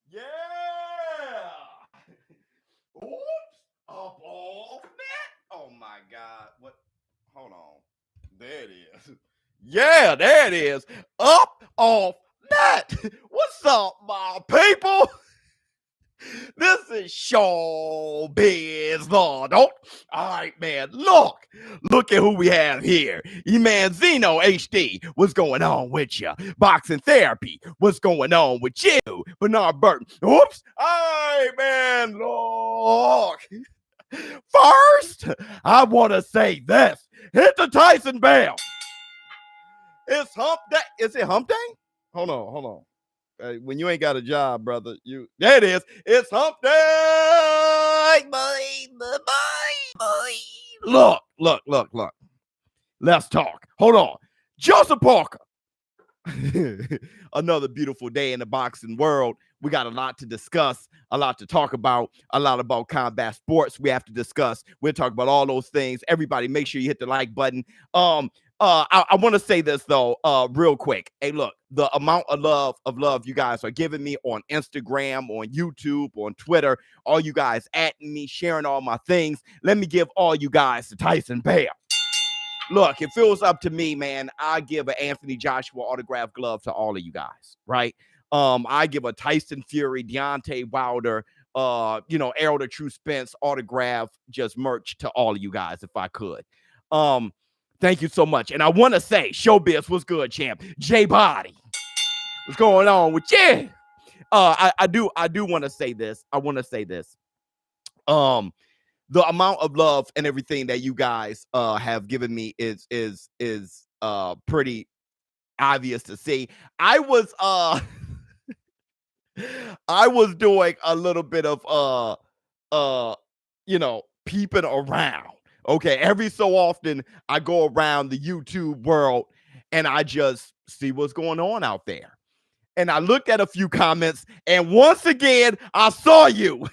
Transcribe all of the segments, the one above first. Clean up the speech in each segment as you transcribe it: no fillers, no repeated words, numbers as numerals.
Yeah. Oops. Up off that. Oh my God. What? Hold on. There it is. Yeah, there it is. Up off that. What's up, my people? This is ShowBizz, Lord. All right, man. Look at who we have here. E-Man Zeno HD. What's going on with you? Boxing Therapy. What's going on with you? Bernard Burton. Oops. All right, man. Look. First, I want to say this. Hit the Tyson bell. It's hump day. Is it hump day? Hold on. When you ain't got a job, brother, there it is. It's hump day, boy. Look. Let's talk. Hold on. Joseph Parker. Another beautiful day in the boxing world. We got a lot to discuss, a lot to talk about, a lot about combat sports we have to discuss. We'll talk about all those things. Everybody, make sure you hit the like button. I want to say this though, real quick. Hey, look, the amount of love you guys are giving me on Instagram, on YouTube, on Twitter, all you guys at me, sharing all my things. Let me give all you guys the Tyson bell. Look, if it was up to me, man, I give an Anthony Joshua autographed glove to all of you guys, right? I give a Tyson Fury, Deontay Wilder, Errol the True Spence autograph, just merch to all of you guys if I could. Thank you so much. And I want to say, ShowBizz, what's good, champ? J Body, what's going on with you? I do want to say this. I want to say this. The amount of love and everything that you guys have given me is pretty obvious to see. I was doing a little bit of peeping around. Okay, every so often I go around the YouTube world and I just see what's going on out there. And I looked at a few comments, and once again, I saw you.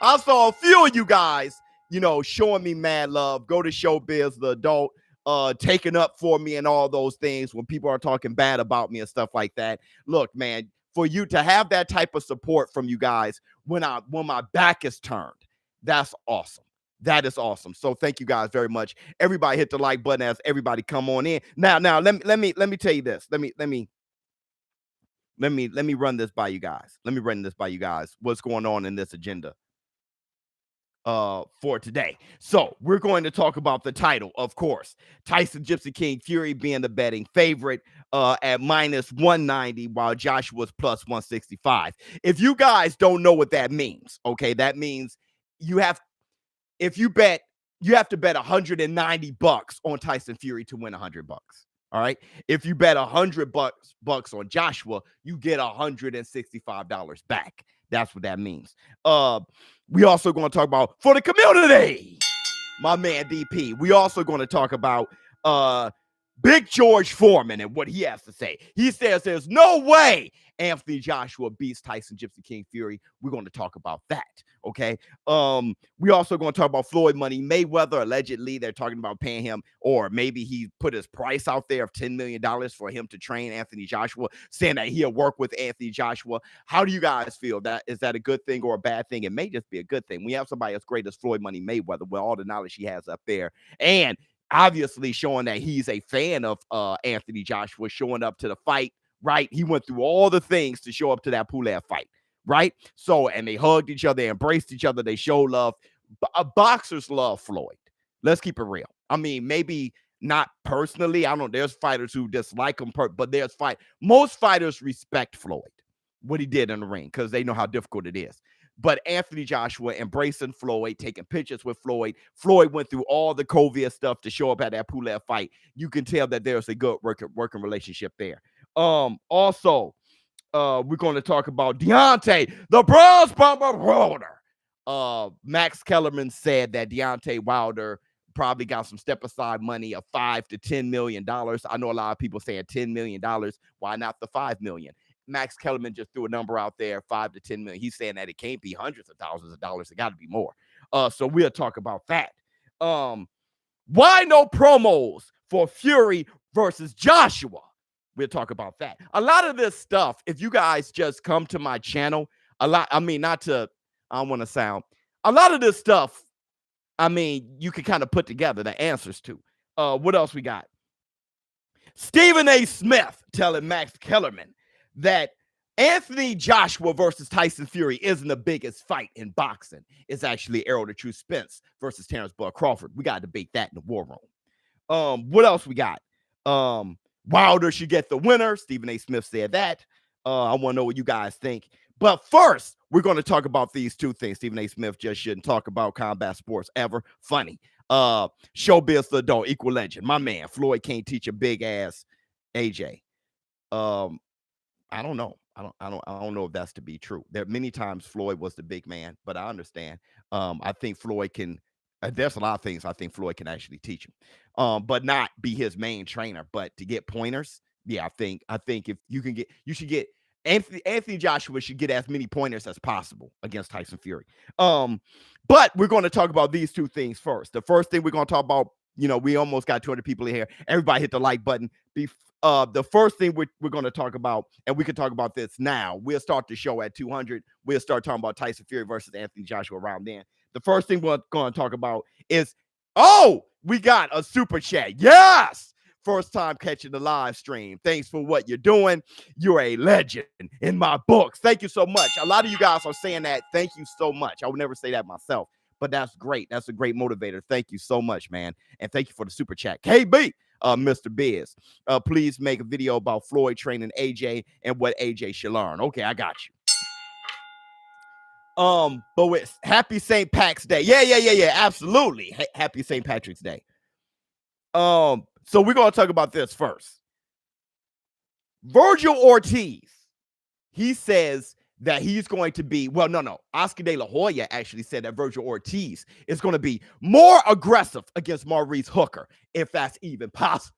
I saw a few of you guys, showing me mad love. Go to ShowBizz, the adult, taking up for me and all those things when people are talking bad about me and stuff like that. Look, man, for you to have that type of support from you guys when my back is turned, that's awesome. That is awesome. So thank you guys very much. Everybody hit the like button as everybody come on in. Now let me tell you this. Let me run this by you guys. What's going on in this agenda for today. So we're going to talk about the title, of course. Tyson Gypsy King Fury being the betting favorite at minus 190, while Joshua's plus 165. If you guys don't know what that means, okay, that means you have to bet $190 on Tyson Fury to win $100. All right. If you bet $100 on Joshua, you get $165 back. That's what that means. We also going to talk about for the community, my man DP. We also going to talk about Big George Foreman and what he has to say. He says there's no way Anthony Joshua beats Tyson Gypsy King Fury. We're going to talk about that. Okay. We also going to talk about Floyd Mayweather. Allegedly, they're talking about paying him, or maybe he put his price out there of $10 million for him to train Anthony Joshua, saying that he'll work with Anthony Joshua. How do you guys feel? Is that a good thing or a bad thing? It may just be a good thing. We have somebody as great as Floyd Mayweather with all the knowledge he has up there, and obviously showing that he's a fan of Anthony Joshua, showing up to the fight, right? He went through all the things to show up to that Pulev fight, right? So, and they hugged each other, embraced each other, they showed love. Boxers love Floyd. Let's keep it real. I mean, maybe not personally. I don't know. There's fighters who dislike him, but most fighters respect Floyd, what he did in the ring, because they know how difficult it is. But Anthony Joshua embracing Floyd, taking pictures with Floyd. Floyd went through all the COVID stuff to show up at that Pulev fight. You can tell that there's a good working relationship there. Also, we're going to talk about Deontay, the Bronze Bomber Wilder. Max Kellerman said that Deontay Wilder probably got some step aside money of $5 to $10 million. I know a lot of people saying $10 million. Why not the $5 million? Max Kellerman just threw a number out there, 5 to 10 million. He's saying that it can't be hundreds of thousands of dollars. It got to be more. So we'll talk about that. Why no promos for Fury versus Joshua? We'll talk about that. A lot of this stuff, if you guys just come to my channel, a lot, I mean, not to, I don't want to sound, a lot of this stuff, I mean, you can kind of put together the answers to. What else we got? Stephen A. Smith telling Max Kellerman that Anthony Joshua versus Tyson Fury isn't the biggest fight in boxing. It's actually Errol the True Spence versus Terrence Bud Crawford. We got to debate that in the war room. What else we got? Wilder should get the winner. Stephen A. Smith said that. I want to know what you guys think. But first, we're going to talk about these two things. Stephen A. Smith just shouldn't talk about combat sports ever. Funny. ShowBizz the adult equal legend. My man, Floyd can't teach a big ass AJ. I don't know. I don't know if that's to be true. There many times Floyd was the big man, but I understand. I think Floyd can. There's a lot of things I think Floyd can actually teach him, but not be his main trainer. But to get pointers, yeah, I think if you can get, you should get Anthony Joshua should get as many pointers as possible against Tyson Fury. But we're going to talk about these two things first. The first thing we're going to talk about, we almost got 200 people in here. Everybody hit the like button. The first thing we're going to talk about, and we can talk about this now. We'll start the show at 200. We'll start talking about Tyson Fury versus Anthony Joshua around then. The first thing we're going to talk about is, we got a super chat. Yes. First time catching the live stream. Thanks for what you're doing. You're a legend in my books. Thank you so much. A lot of you guys are saying that. Thank you so much. I would never say that myself, but that's great. That's a great motivator. Thank you so much, man. And thank you for the super chat. KB, Mr. Biz, please make a video about Floyd training AJ and what AJ should learn. Okay, I got you. But with happy St. Patrick's Day. Yeah. Absolutely. Happy St. Patrick's Day. So we're going to talk about this first. Virgil Ortiz, he says that he's going to be, Oscar De La Hoya actually said that Virgil Ortiz is going to be more aggressive against Maurice Hooker, if that's even possible.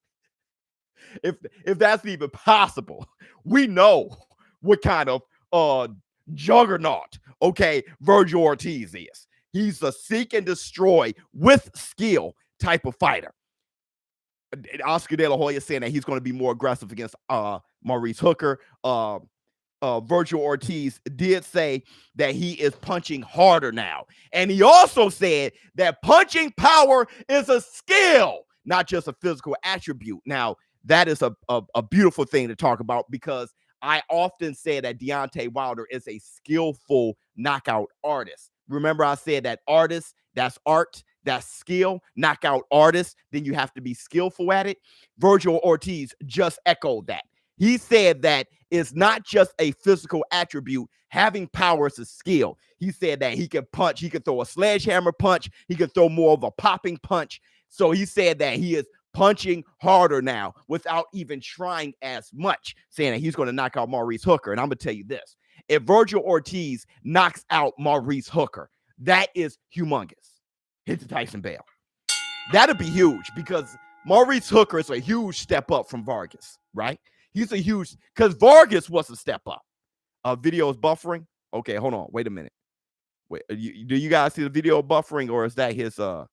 If that's even possible. We know what kind of juggernaut, Virgil Ortiz is. He's a seek and destroy with skill type of fighter. Oscar De La Hoya saying that he's going to be more aggressive against Maurice Hooker. Virgil Ortiz did say that he is punching harder now. And he also said that punching power is a skill, not just a physical attribute. Now, that is a beautiful thing to talk about, because I often say that Deontay Wilder is a skillful knockout artist. Remember, I said that artist, that's art, that's skill, knockout artist, then you have to be skillful at it. Virgil Ortiz just echoed that. He said that it's not just a physical attribute. Having power is a skill. He said that he can punch, he can throw a sledgehammer punch, he can throw more of a popping punch. So he said that he is punching harder now without even trying as much, saying that he's going to knock out Maurice Hooker. And I'm going to tell you this. If Virgil Ortiz knocks out Maurice Hooker, that is humongous. Hit the Tyson Bell. That'd be huge, because Maurice Hooker is a huge step up from Vargas, right? He's a huge, because Vargas was a step up. Video is buffering. Okay, hold on. Wait a minute. Wait, do you guys see the video buffering, or is that his? Or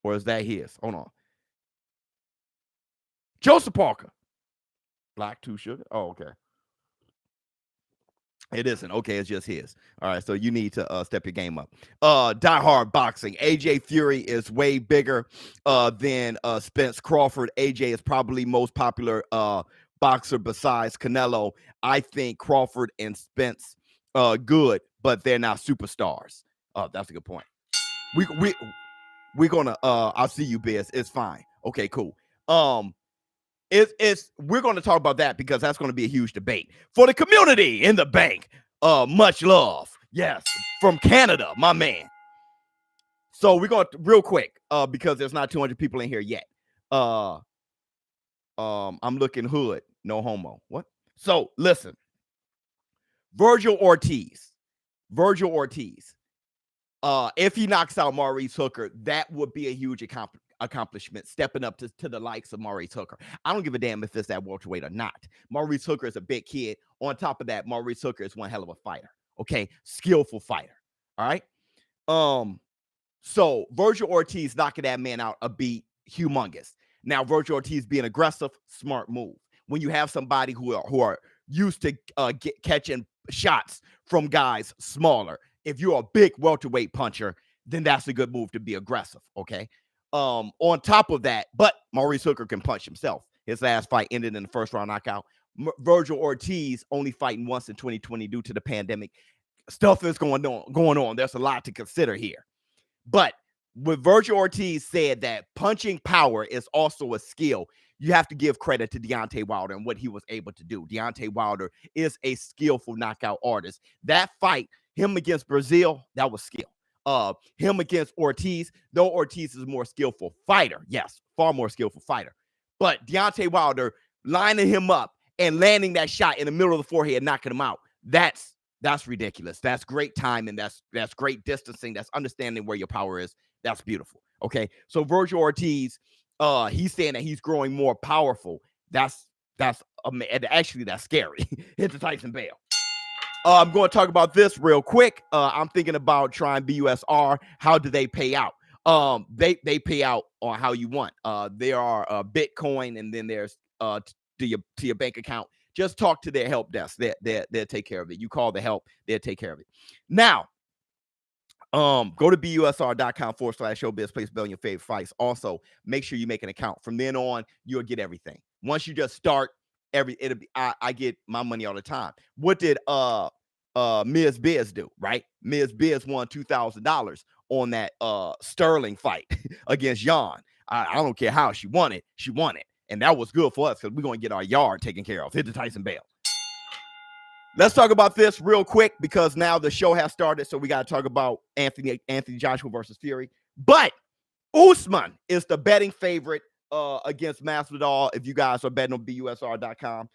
is that his? Hold on. Joseph Parker. Black 2 sugar. Oh, okay. It isn't. Okay, it's just his. All right, so you need to step your game up. Die Hard Boxing. AJ Fury is way bigger than Spence Crawford. AJ is probably most popular boxer besides Canelo. I think Crawford and Spence good, but they're not superstars. That's a good point. We're gonna I'll see you, Biz. It's fine. Okay, cool. We're going to talk about that, because that's going to be a huge debate for the community in the bank. Much love. Yes, from Canada, my man. So we're going to real quick, because there's not 200 people in here yet. I'm looking hood, no homo. What? So listen, Virgil Ortiz. If he knocks out Maurice Hooker, that would be a huge accomplishment, stepping up to the likes of Maurice Hooker. I don't give a damn if it's that welterweight or not. Maurice Hooker is a big kid. On top of that, Maurice Hooker is one hell of a fighter. Okay, skillful fighter. All right. So Virgil Ortiz knocking that man out a beat, humongous. Now, Virgil Ortiz being aggressive, smart move. When you have somebody who are used to catching shots from guys smaller, if you're a big welterweight puncher, then that's a good move to be aggressive. Okay. On top of that, but Maurice Hooker can punch himself. His last fight ended in the first round knockout. Virgil Ortiz only fighting once in 2020 due to the pandemic. Stuff is going on. There's a lot to consider here. But with Virgil Ortiz said that punching power is also a skill, you have to give credit to Deontay Wilder and what he was able to do. Deontay Wilder is a skillful knockout artist. That fight, him against Brazil, that was skill. Him against Ortiz, though Ortiz is a more skillful fighter. Yes, far more skillful fighter. But Deontay Wilder lining him up and landing that shot in the middle of the forehead, knocking him out, that's ridiculous. That's great timing. That's great distancing. That's understanding where your power is. That's beautiful. Okay. So Virgil Ortiz, he's saying that he's growing more powerful. That's actually that's scary. Hit the Tyson Bale. I'm going to talk about this real quick. I'm thinking about trying BUSR. How do they pay out? They pay out on how you want. There are Bitcoin, and then there's to your bank account. Just talk to their help desk. They'll take care of it. You call the help, they'll take care of it. Now, go to busr.com/showbiz, place bill on your favorite fights. Also, make sure you make an account. From then on, you'll get everything. Once you just start, I get my money all the time. What did Ms. Biz do, right? Ms. Biz won $2,000 on that Sterling fight against Jan. I don't care how she won it. She won it. And that was good for us because we're going to get our yard taken care of. Hit the Tyson Bale. Let's talk about this real quick because now the show has started. So we got to talk about Anthony Joshua versus Fury. But Usman is the betting favorite against Masvidal. If you guys are betting on busr.com,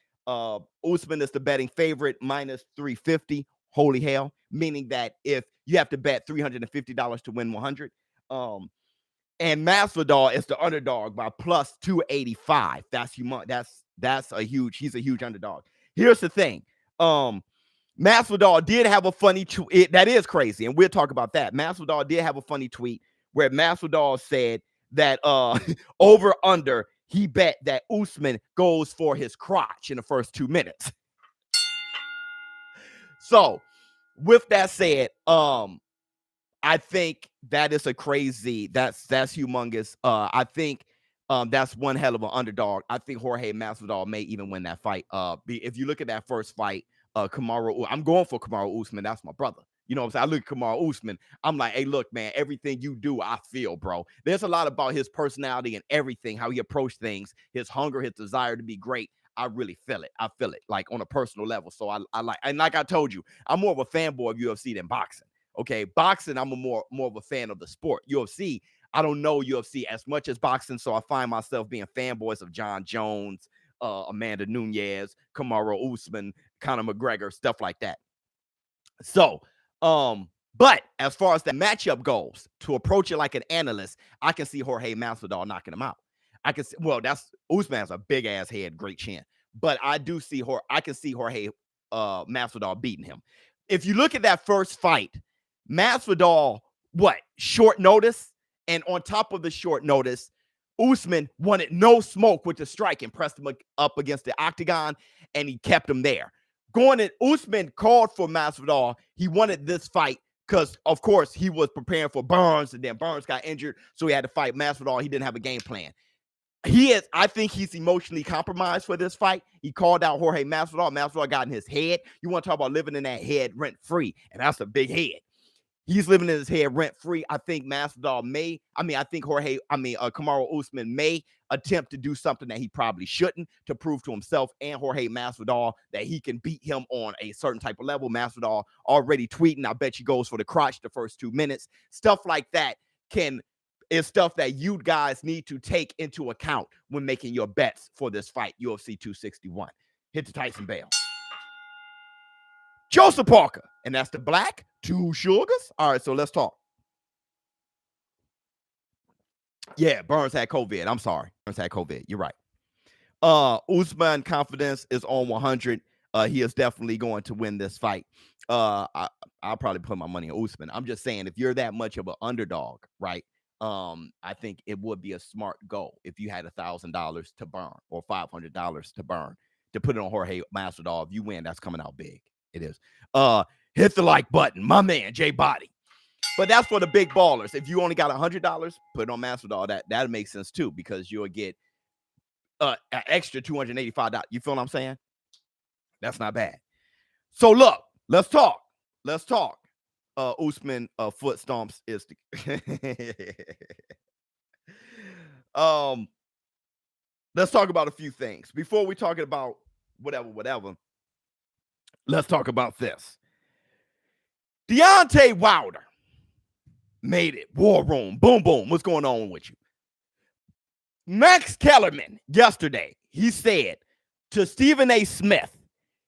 Usman is the betting favorite, minus 350. Holy hell. Meaning that if you have to bet $350 to win 100. And Masvidal is the underdog by plus 285. That's humongous. He's a huge underdog. Here's the thing. Masvidal did have a funny tweet. That is crazy. And we'll talk about that. Masvidal did have a funny tweet where Masvidal said that over under, he bet that Usman goes for his crotch in the first 2 minutes. So with that said, I think that is that's humongous. I think that's one hell of an underdog. I think Jorge Masvidal may even win that fight. If you look at that first fight, Kamaru, I'm going for Kamaru Usman. That's my brother. You know what I'm saying? I look at Kamaru Usman. I'm like, hey, look, man, everything you do, I feel, bro. There's a lot about his personality and everything, how he approached things, his hunger, his desire to be great. I really feel it. I feel it like on a personal level. So I like, and like I told you, I'm more of a fanboy of UFC than boxing. Okay, boxing, I'm more of a fan of the sport. UFC, I don't know UFC as much as boxing, so I find myself being fanboys of John Jones, Amanda Nunes, Kamaru Usman, Conor McGregor, stuff like that. So, but as far as the matchup goes, to approach it like an analyst, I can see Jorge Masvidal knocking him out. I can see, Usman has a big ass head, great chin, but I can see Jorge Masvidal beating him. If you look at that first fight, Masvidal, short notice? And on top of the short notice, Usman wanted no smoke with the strike and pressed him up against the octagon, and he kept him there. Usman called for Masvidal. He wanted this fight because, of course, he was preparing for Burns, and then Burns got injured, so he had to fight Masvidal. He didn't have a game plan. I think he's emotionally compromised for this fight. He called out Jorge Masvidal. Masvidal got in his head. You want to talk about living in that head rent-free, and that's a big head. He's living in his head rent-free. I think Kamaru Usman may attempt to do something that he probably shouldn't to prove to himself and Jorge Masvidal that he can beat him on a certain type of level. Masvidal already tweeting, I bet he goes for the crotch the first 2 minutes. Stuff like that is stuff that you guys need to take into account when making your bets for this fight, UFC 261. Hit the Tyson Bale. Joseph Parker, and that's the black, 2 sugars. All right, so let's talk. Yeah, Burns had COVID. I'm sorry. Burns had COVID. You're right. Usman confidence is on 100. He is definitely going to win this fight. I'll probably put my money on Usman. I'm just saying, if you're that much of an underdog, right? I think it would be a smart goal if you had $1,000 to burn or $500 to burn to put it on Jorge Masvidal. If you win, that's coming out big. It is. Hit the like button, my man, J Body. But that's for the big ballers. If you only got $100, put it on Masvidal. That makes sense too, because you'll get an extra $285. You feel what I'm saying? That's not bad. So look, let's talk. Usman foot stomps is the let's talk about a few things before we talking about whatever. Let's talk about this. Deontay Wilder made it. War room. Boom, boom. What's going on with you? Max Kellerman yesterday, he said to Stephen A. Smith,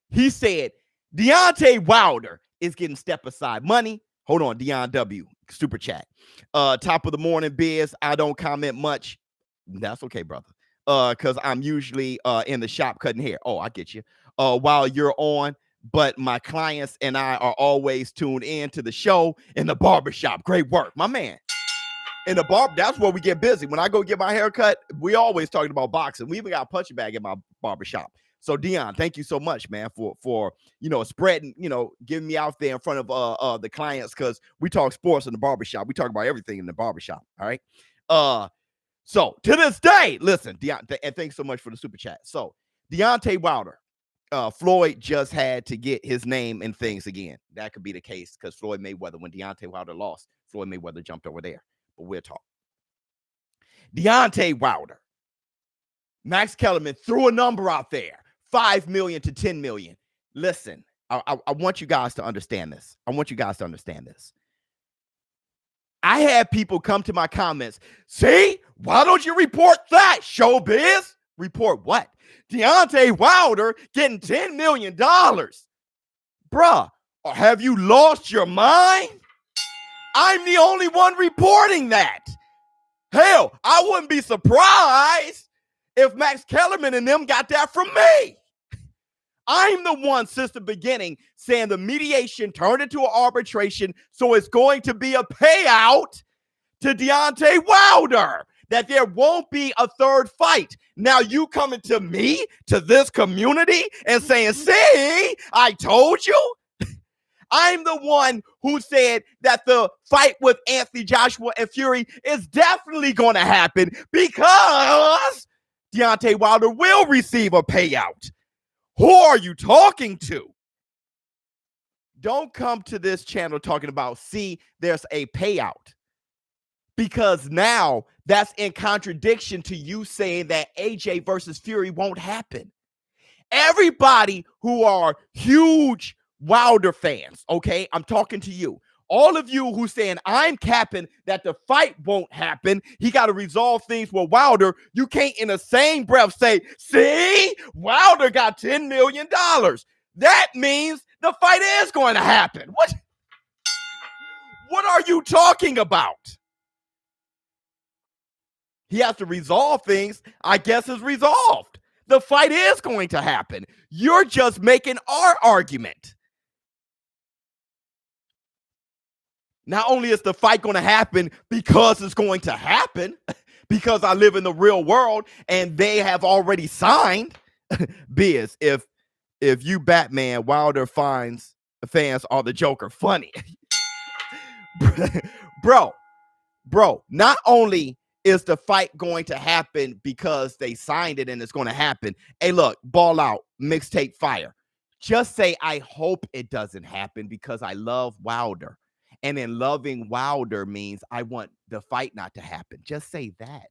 he said, Deontay Wilder is getting step aside money. Hold on, Deon W. Super chat. Top of the morning, Biz. I don't comment much. That's okay, brother. Because I'm usually in the shop cutting hair. Oh, I get you. While you're on, but my clients and I are always tuned in to the show in the barbershop. Great work, my man. In the barber, that's where we get busy. When I go get my hair cut, we always talking about boxing. We even got a punching bag in my barbershop. So Deon, thank you so much, man, for spreading, getting me out there in front of the clients, because we talk sports in the barbershop. We talk about everything in the barbershop. All right. So to this day, listen, Deon, and thanks so much for the super chat. So Deontay Wilder, Floyd just had to get his name in things again. That could be the case because Floyd Mayweather, when Deontay Wilder lost, Floyd Mayweather jumped over there. But we'll talk. Deontay Wilder, Max Kellerman threw a number out there. 5 million to 10 million. Listen, I want you guys to understand this. I had people come to my comments. See, why don't you report that, ShowBizz? Report what? Deontay Wilder getting $10 million. Bruh, have you lost your mind? I'm the only one reporting that. Hell, I wouldn't be surprised if Max Kellerman and them got that from me. I'm the one since the beginning saying the mediation turned into an arbitration, so it's going to be a payout to Deontay Wilder, that there won't be a third fight. Now you coming to me, to this community, and saying, see, I told you? I'm the one who said that the fight with Anthony Joshua and Fury is definitely going to happen because Deontay Wilder will receive a payout. Who are you talking to? Don't come to this channel talking about, see, there's a payout. Because now that's in contradiction to you saying that AJ versus Fury won't happen. Everybody who are huge Wilder fans, okay, I'm talking to you. All of you who saying I'm capping that the fight won't happen, he got to resolve things with Wilder. You can't in the same breath say, see, Wilder got $10 million. That means the fight is going to happen. What are you talking about? He has to resolve things. I guess it's resolved. The fight is going to happen. You're just making our argument. Not only is the fight going to happen because it's going to happen, because I live in the real world and they have already signed. Biz, if you Batman, Wilder finds fans are the Joker funny. Bro, not only is the fight going to happen because they signed it and it's going to happen. Hey, look, Ball Out, Mixtape Fire. Just say, I hope it doesn't happen because I love Wilder. And then loving Wilder means I want the fight not to happen. Just say that.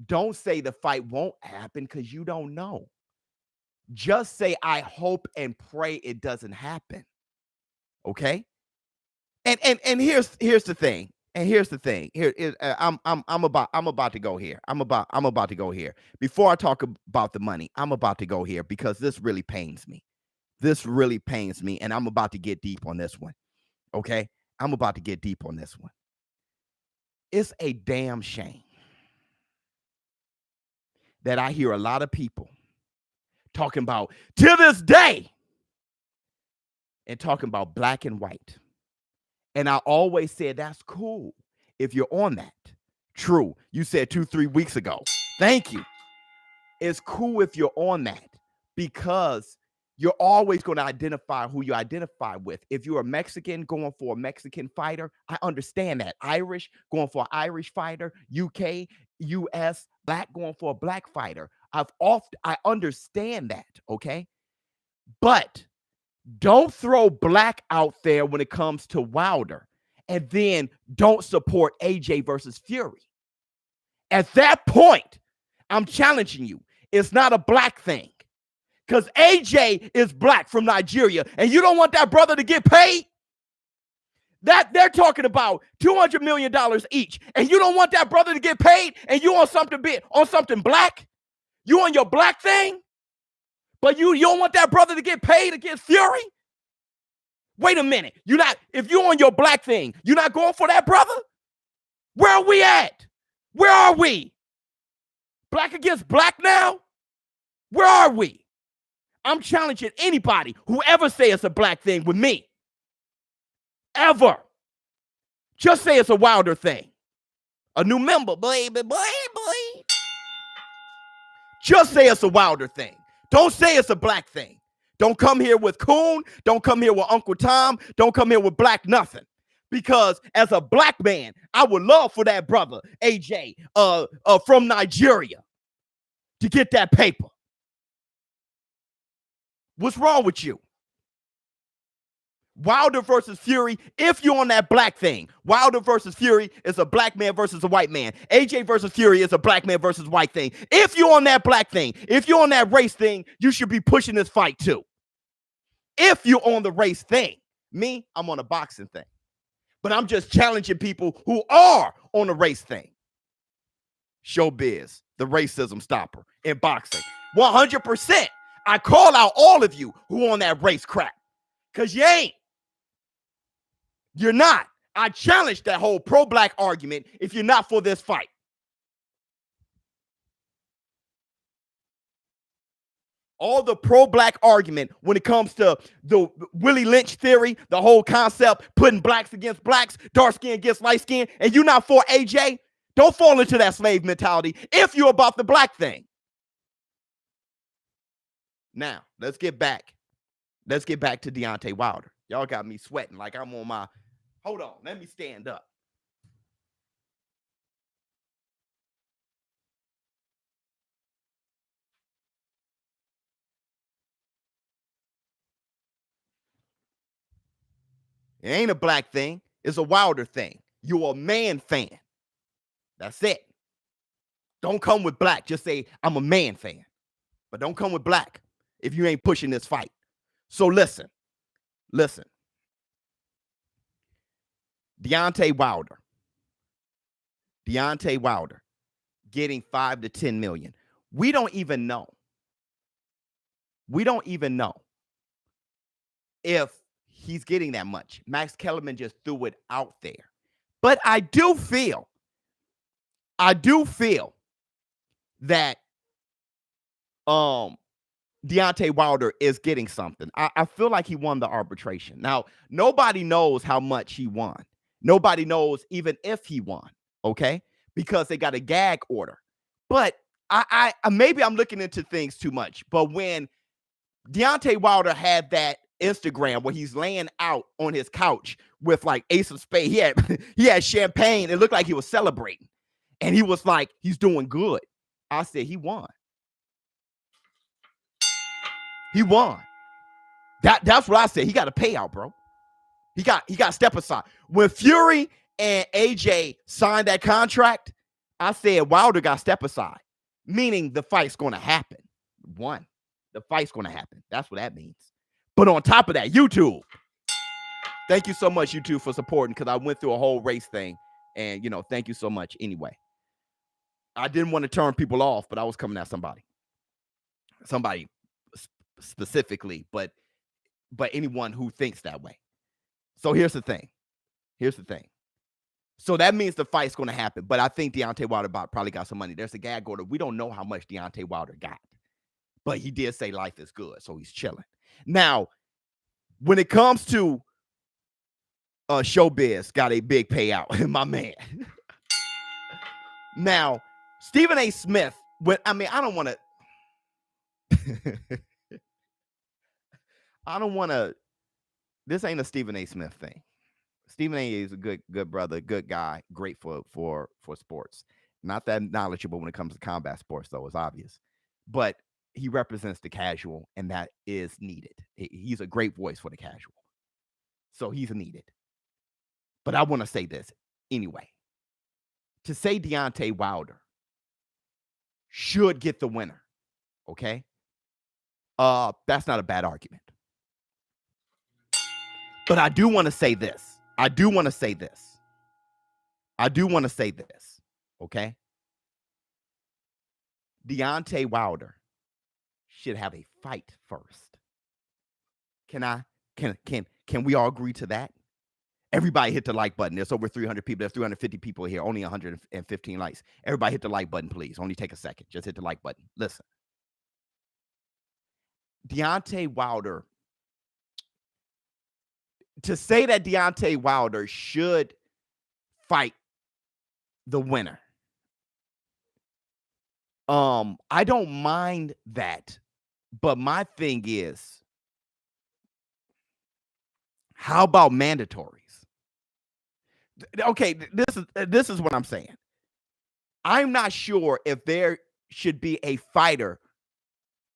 Don't say the fight won't happen because you don't know. Just say, I hope and pray it doesn't happen. Okay? And here's the thing. And here's the thing. I'm about to go here. I'm about to go here. Before I talk about the money, I'm about to go here because this really pains me. And I'm about to get deep on this one. Okay? I'm about to get deep on this one. It's a damn shame that I hear a lot of people talking about to this day and talking about black and white. And I always said, that's cool. if you're on that. True. You said 2-3 weeks ago. Thank you. It's cool if you're on that because you're always going to identify who you identify with. If you're a Mexican going for a Mexican fighter, I understand that. Irish going for an Irish fighter, UK, US, black going for a black fighter. I understand that, okay? But don't throw black out there when it comes to Wilder and then don't support AJ versus Fury. At that point, I'm challenging you. It's not a black thing. Because AJ is black from Nigeria, and you don't want that brother to get paid? That they're talking about $200 million each, and you don't want that brother to get paid, and you on something big, on something black? You on your black thing? But you don't want that brother to get paid against Fury? Wait a minute. If you're on your black thing, you're not going for that brother? Where are we at? Where are we? Black against black now? Where are we? I'm challenging anybody who ever say it's a black thing with me. Ever. Just say it's a Wilder thing. A new member, baby. Just say it's a Wilder thing. Don't say it's a black thing. Don't come here with Coon. Don't come here with Uncle Tom. Don't come here with black nothing. Because as a black man, I would love for that brother, AJ, from Nigeria, to get that paper. What's wrong with you? Wilder versus Fury, if you're on that black thing, Wilder versus Fury is a black man versus a white man. AJ versus Fury is a black man versus white thing. If you're on that black thing, if you're on that race thing, you should be pushing this fight too. If you're on the race thing. Me, I'm on a boxing thing. But I'm just challenging people who are on the race thing. ShowBizz, the racism stopper in boxing. 100%. I call out all of you who on that race crap. Because you ain't. You're not. I challenge that whole pro-black argument if you're not for this fight. All the pro-black argument when it comes to the Willie Lynch theory, the whole concept, putting blacks against blacks, dark skin against light skin, and you're not for AJ, don't fall into that slave mentality if you're about the black thing. Now, let's get back to Deontay Wilder. Y'all got me sweating like I'm on my... Hold on, let me stand up. It ain't a black thing. It's a Wilder thing. You're a man fan. That's it. Don't come with black. Just say, I'm a man fan. But don't come with black if you ain't pushing this fight. So listen. Deontay Wilder getting 5 to 10 million. We don't even know if he's getting that much. Max Kellerman just threw it out there. But I do feel that Deontay Wilder is getting something. I feel like he won the arbitration. Now, nobody knows how much he won. Nobody knows even if he won, okay? Because they got a gag order. But I maybe I'm looking into things too much. But when Deontay Wilder had that Instagram where he's laying out on his couch with like Ace of Spades, he had champagne. It looked like he was celebrating. And he was like, he's doing good. I said, he won. He won. That's what I said. He got a payout, bro. He got step aside. When Fury and AJ signed that contract, I said Wilder got step aside, meaning the fight's going to happen. One, the fight's going to happen. That's what that means. But on top of that, YouTube. Thank you so much, YouTube, for supporting, because I went through a whole race thing. And, thank you so much anyway. I didn't want to turn people off, but I was coming at somebody specifically, but anyone who thinks that way. So here's the thing. So that means the fight's going to happen, but I think Deontay Wilder probably got some money. There's a gag order. We don't know how much Deontay Wilder got, but he did say life is good, so he's chilling. Now, when it comes to ShowBizz got a big payout. My man. Now, Stephen A. Smith, I don't want to, this ain't a Stephen A. Smith thing. Stephen A. is a good brother, good guy, great for sports. Not that knowledgeable when it comes to combat sports, though, it's obvious. But he represents the casual, and that is needed. He's a great voice for the casual. So he's needed. But I want to say this anyway. To say Deontay Wilder should get the winner, okay? That's not a bad argument. But I do want to say this. Okay? Deontay Wilder should have a fight first. Can we all agree to that? Everybody hit the like button. There's over 300 people. There's 350 people here. Only 115 likes. Everybody hit the like button, please. Only take a second. Just hit the like button. Listen. Deontay Wilder, to say that Deontay Wilder should fight the winner, I don't mind that. But my thing is, how about mandatories? Okay, this is what I'm saying. I'm not sure if there should be a fighter,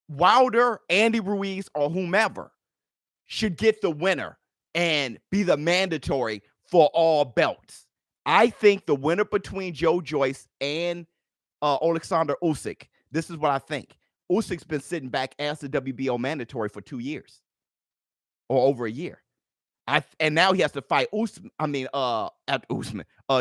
Wilder, Andy Ruiz, or whomever, should get the winner and be the mandatory for all belts. I think the winner between Joe Joyce and Alexander Usyk, this is what I think. Usyk's been sitting back as the WBO mandatory for 2 years or over a year. And now he has to fight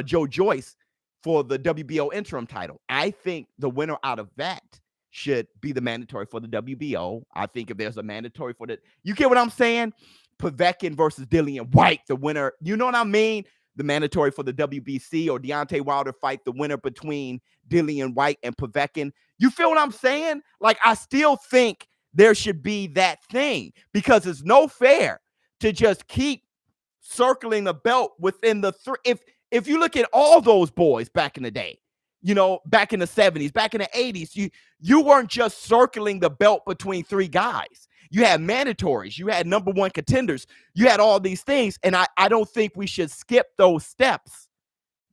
Joe Joyce for the WBO interim title. I think the winner out of that should be the mandatory for the WBO. I think if there's a mandatory for you get what I'm saying? Povetkin versus Dillian White, the winner. You know what I mean? The mandatory for the WBC, or Deontay Wilder fight the winner between Dillian White and Povetkin. You feel what I'm saying? Like, I still think there should be that thing, because it's no fair to just keep circling the belt within the three. If you look at all those boys back in the day, back in the 70s, back in the 80s, you weren't just circling the belt between three guys. You had mandatories, you had number one contenders, you had all these things, and I don't think we should skip those steps,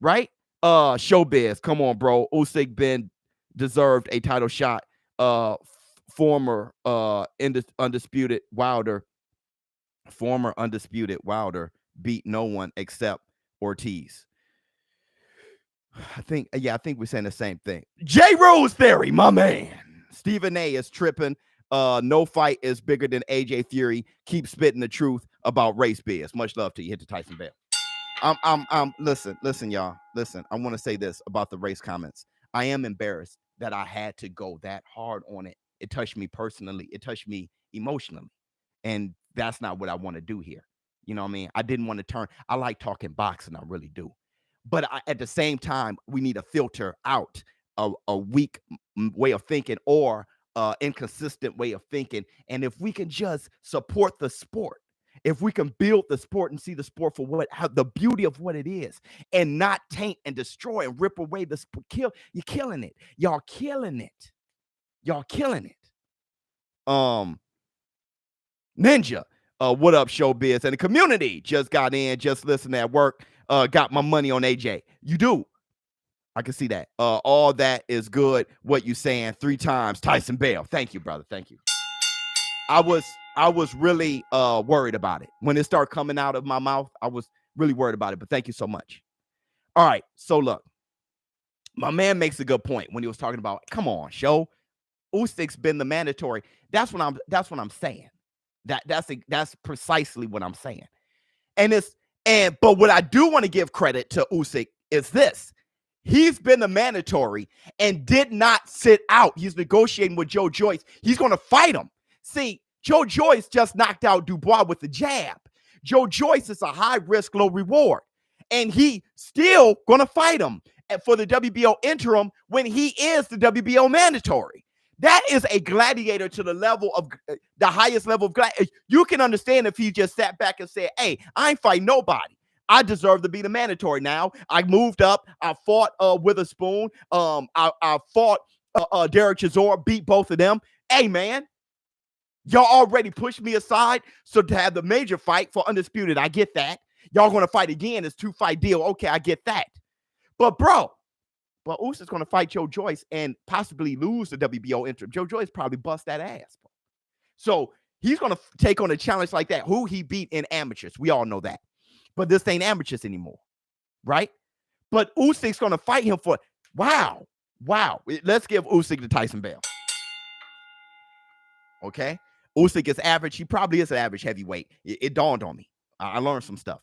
right? ShowBizz, come on, bro. Usyk Ben deserved a title shot. Former undisputed Wilder beat no one except Ortiz. I think we're saying the same thing. J. Rose Theory, my man. Stephen A. is tripping. No fight is bigger than AJ Fury. Keep spitting the truth about race beers. Much love to you. Hit the Tyson Bell. Listen, y'all. Listen, I want to say this about the race comments. I am embarrassed that I had to go that hard on it. It touched me personally. It touched me emotionally. And that's not what I want to do here. You know what I mean? I didn't want to turn. I like talking boxing. I really do. But at the same time, we need to filter out a weak way of thinking or inconsistent way of thinking. And if we can just support the sport, if we can build the sport and see the sport for the beauty of what it is, and not taint and destroy and rip away the sport, you're killing it. Y'all killing it. Ninja, what up, ShowBizz? And the community just got in, just listening at work. Got my money on AJ. You do. I can see that. All that is good. What you saying 3 times, Tyson Bell. Thank you, brother. Thank you. I was really worried about it. When it started coming out of my mouth, I was really worried about it. But thank you so much. All right. So look, my man makes a good point when he was talking about, come on, Show. Usyk's been the mandatory. That's what I'm saying. That's precisely what I'm saying. But what I do want to give credit to Usyk is this. He's been the mandatory and did not sit out. He's negotiating with Joe Joyce. He's going to fight him. See, Joe Joyce just knocked out Dubois with the jab. Joe Joyce is a high risk, low reward. And he still going to fight him for the WBO interim when he is the WBO mandatory. That is a gladiator to the level of the highest level of gladiator. You can understand if he just sat back and said, hey, I ain't fighting nobody. I deserve to be the mandatory now. I moved up. I fought Witherspoon. I fought Derek Chisora, beat both of them. Hey, man, y'all already pushed me aside. So to have the major fight for Undisputed, I get that. Y'all going to fight again. It's 2-fight deal. Okay, I get that. But, bro, Usyk's going to fight Joe Joyce and possibly lose the WBO interim. Joe Joyce probably bust that ass, bro. So he's going to take on a challenge like that. Who he beat in amateurs. We all know that. But this ain't amateurs anymore, right? But Usyk's going to fight him for, wow. Let's give Usyk to Tyson Bell. Okay? Usyk is average. He probably is an average heavyweight. It dawned on me. I learned some stuff.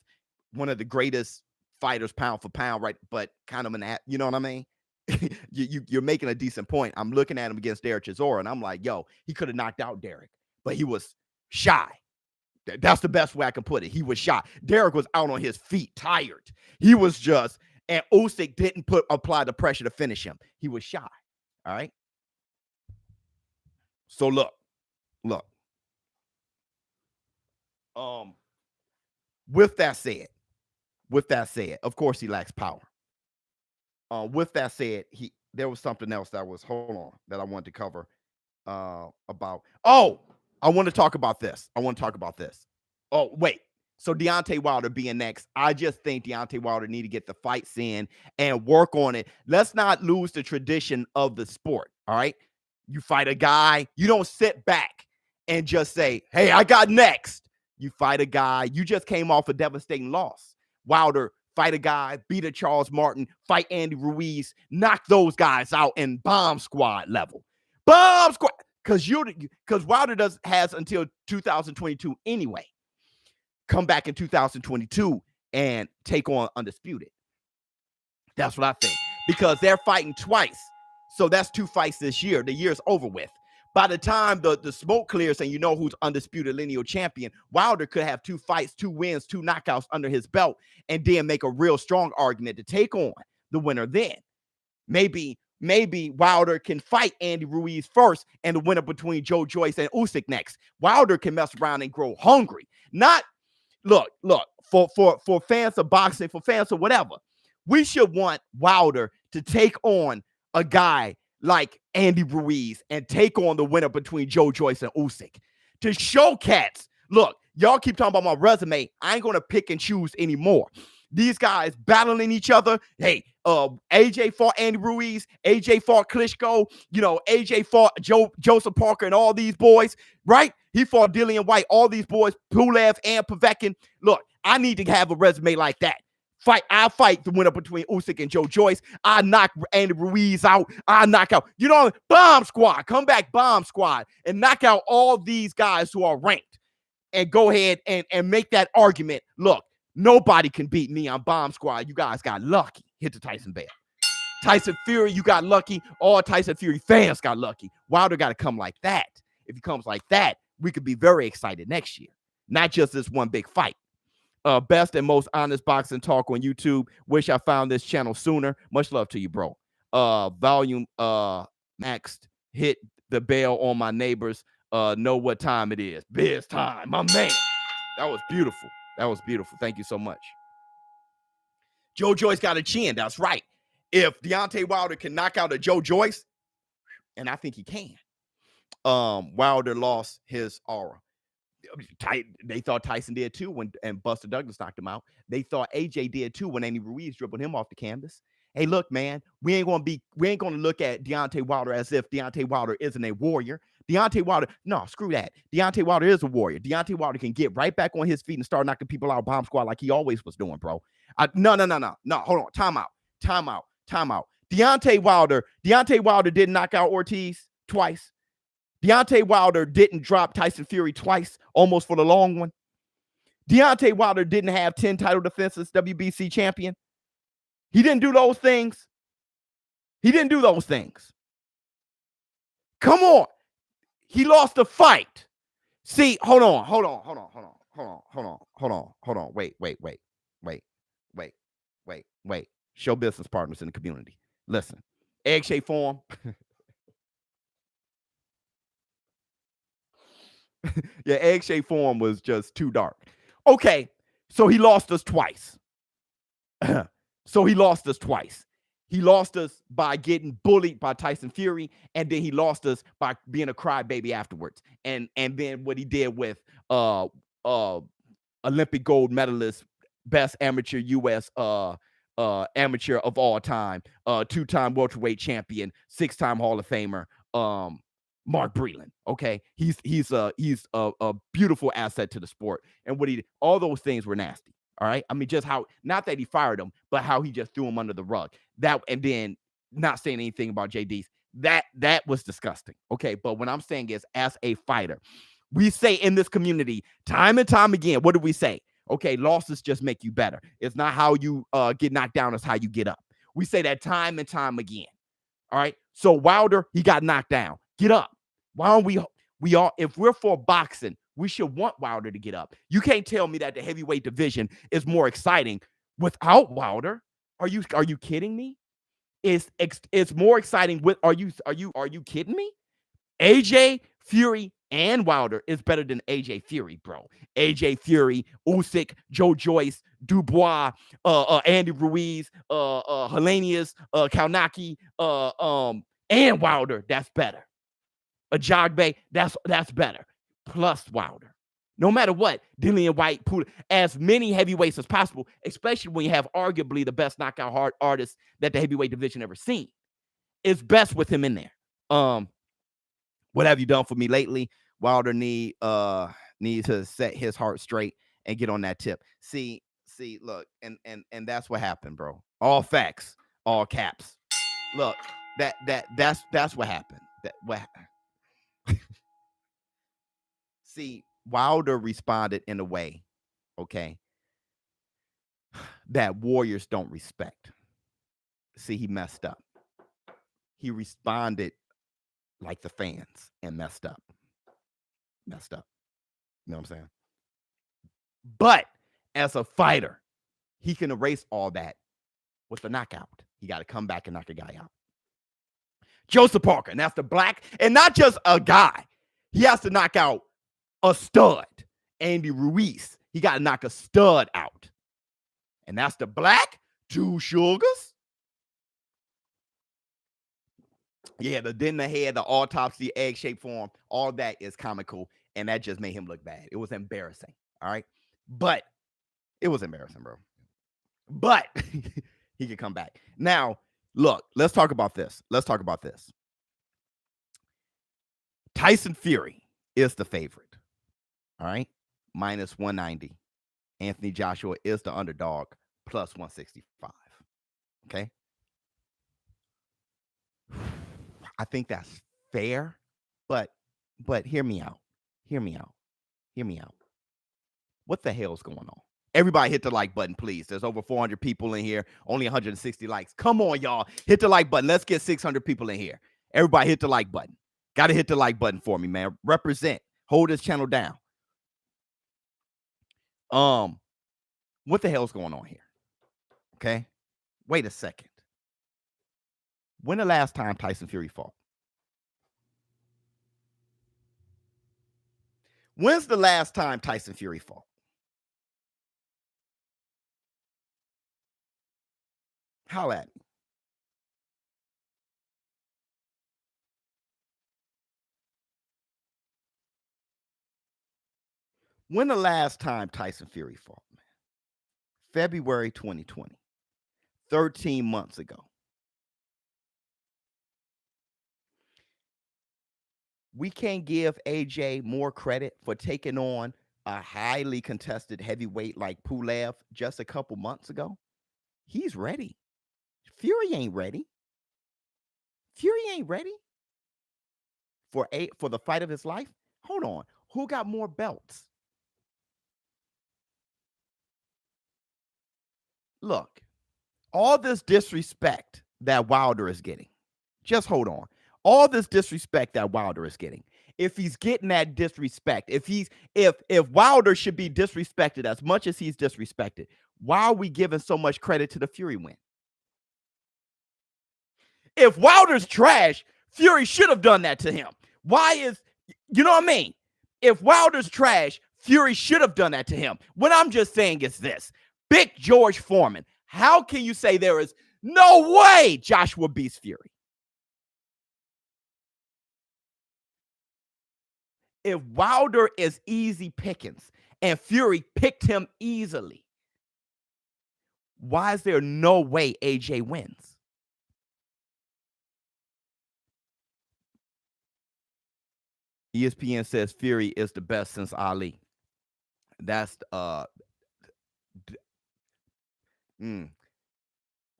One of the greatest fighters pound for pound, right? But kind of you know what I mean? You're making a decent point. I'm looking at him against Derek Chisora, and I'm like, yo, he could have knocked out Derek, but he was shy. That's the best way I can put it. He was shy. Derek was out on his feet, tired. He was just, and Usyk didn't apply the pressure to finish him. He was shy. All right. So look. With that said, of course he lacks power. With that said, there was something else that I wanted to cover about. Oh, I want to talk about this. Oh, wait. So Deontay Wilder being next, I just think Deontay Wilder need to get the fights in and work on it. Let's not lose the tradition of the sport, all right? You fight a guy, you don't sit back and just say, hey, I got next. You fight a guy, you just came off a devastating loss. Wilder, fight a guy, beat a Charles Martin, fight Andy Ruiz, knock those guys out in bomb squad level. Bomb squad, because Wilder has until 2022 anyway. Come back in 2022 and take on Undisputed. That's what I think. Because they're fighting twice. So that's 2 fights this year. The year's over with. By the time the smoke clears and you know who's undisputed lineal champion, Wilder could have 2 fights, 2 wins, 2 knockouts under his belt, and then make a real strong argument to take on the winner then. Maybe Wilder can fight Andy Ruiz first and the winner between Joe Joyce and Usyk next. Wilder can mess around and grow hungry. Not, look, for fans of boxing, for fans of whatever, we should want Wilder to take on a guy like Andy Ruiz and take on the winner between Joe Joyce and Usyk. To show cats, look, y'all keep talking about my resume. I ain't going to pick and choose anymore. These guys battling each other. Hey, AJ fought Andy Ruiz. AJ fought Klitschko. You know, AJ fought Joseph Parker and all these boys, right? He fought Dillian White, all these boys, Pulev and Povetkin. Look, I need to have a resume like that. I fight the winner between Usyk and Joe Joyce. I knock Andy Ruiz out. I knock out, bomb squad. Come back, bomb squad, and knock out all these guys who are ranked. And go ahead and make that argument. Look, nobody can beat me on bomb squad. You guys got lucky. Hit the Tyson Bell. Tyson Fury, you got lucky. All Tyson Fury fans got lucky. Wilder got to come like that. If he comes like that, we could be very excited next year. Not just this one big fight. Best and most honest boxing talk on YouTube. Wish I found this channel sooner. Much love to you, bro. Volume maxed. Hit the bell on my neighbors. Know what time it is. Biz time, my man. That was beautiful. Thank you so much. Joe Joyce got a chin. That's right. If Deontay Wilder can knock out a Joe Joyce, and I think he can, Wilder lost his aura. They thought Tyson did too and Buster Douglas knocked him out. They thought AJ did too when Andy Ruiz dribbled him off the canvas. Hey, look, man, we ain't gonna look at Deontay Wilder as if Deontay Wilder isn't a warrior. Deontay Wilder, no, screw that. Deontay Wilder is a warrior. Deontay Wilder can get right back on his feet and start knocking people out bomb squad like he always was doing, bro. No. Hold on. Time out. Deontay Wilder didn't knock out Ortiz twice. Deontay Wilder didn't drop Tyson Fury twice, almost for the long one. Deontay Wilder didn't have 10 title defenses, WBC champion. He didn't do those things. Come on. He lost the fight. See, hold on. Wait. Show business partners in the community. Listen, egg-shaped form. Yeah, egg-shaped form was just too dark. Okay, so he lost us twice. So he lost us twice. He lost us by getting bullied by Tyson Fury, and then he lost us by being a crybaby afterwards. And then what he did with Olympic gold medalist, best amateur U.S. Amateur of all time, 2-time welterweight champion, 6-time Hall of Famer, Mark Breland. Okay, he's a beautiful asset to the sport, and what he did, all those things were nasty. All right, I mean, just how, not that he fired him, but how he just threw him under the rug. That, and then not saying anything about JD's. That was disgusting. Okay, but what I'm saying is, as a fighter, we say in this community time and time again, what do we say? Okay, losses just make you better. It's not how you get knocked down, it's how you get up. We say that time and time again. All right, so Wilder, he got knocked down. Get up. Why don't we all, if we're for boxing, we should want Wilder to get up. You can't tell me that the heavyweight division is more exciting without Wilder. Are you kidding me? It's more exciting with, are you kidding me? AJ, Fury, and Wilder is better than AJ Fury, bro. AJ Fury, Usyk, Joe Joyce, Dubois, Andy Ruiz, Helenius, Kalnaki, and Wilder, that's better. Ajagbe, that's better. Plus Wilder. No matter what, Dillian White, as many heavyweights as possible, especially when you have arguably the best knockout artist that the heavyweight division ever seen. It's best with him in there. What have you done for me lately? Wilder needs to set his heart straight and get on that tip. See, look, and that's what happened, bro. All facts, all caps. Look, that's what happened. See, Wilder responded in a way, okay, that warriors don't respect. See, he messed up. He responded like the fans and messed up. You know what I'm saying? But as a fighter, he can erase all that with a knockout. He got to come back and knock a guy out. Joseph Parker, and that's the black, and not just a guy. He has to knock out a stud. Andy Ruiz, he got to knock a stud out. And that's the black two sugars. Yeah, then the head, the autopsy, egg-shaped form, all that is comical, and that just made him look bad. It was embarrassing, all right? But it was embarrassing, bro. But he could come back. Now, look, let's talk about this. Tyson Fury is the favorite, all right? Minus 190. Anthony Joshua is the underdog, plus 165, okay? I think that's fair, but hear me out. What the hell's going on? Everybody hit the like button, please. There's over 400 people in here, only 160 likes. Come on, y'all. Hit the like button. Let's get 600 people in here. Everybody hit the like button. Got to hit the like button for me, man. Represent. Hold this channel down. What the hell's going on here? Okay? Wait a second. When the last time Tyson Fury fought? When's the last time Tyson Fury fought? Holla at me. When the last time Tyson Fury fought, man? February 2020. 13 months ago. We can't give AJ more credit for taking on a highly contested heavyweight like Pulev just a couple months ago. He's ready. Fury ain't ready. For the fight of his life. Hold on. Who got more belts? Look, all this disrespect that Wilder is getting. Just hold on. All this disrespect that Wilder is getting. If he's getting that disrespect, if Wilder should be disrespected as much as he's disrespected, why are we giving so much credit to the Fury win? If Wilder's trash, Fury should have done that to him. You know what I mean? If Wilder's trash, Fury should have done that to him. What I'm just saying is this. Big George Foreman, How can you say there is no way Joshua beats Fury? If Wilder is easy pickings and Fury picked him easily, why is there no way AJ wins? ESPN says Fury is the best since Ali. That's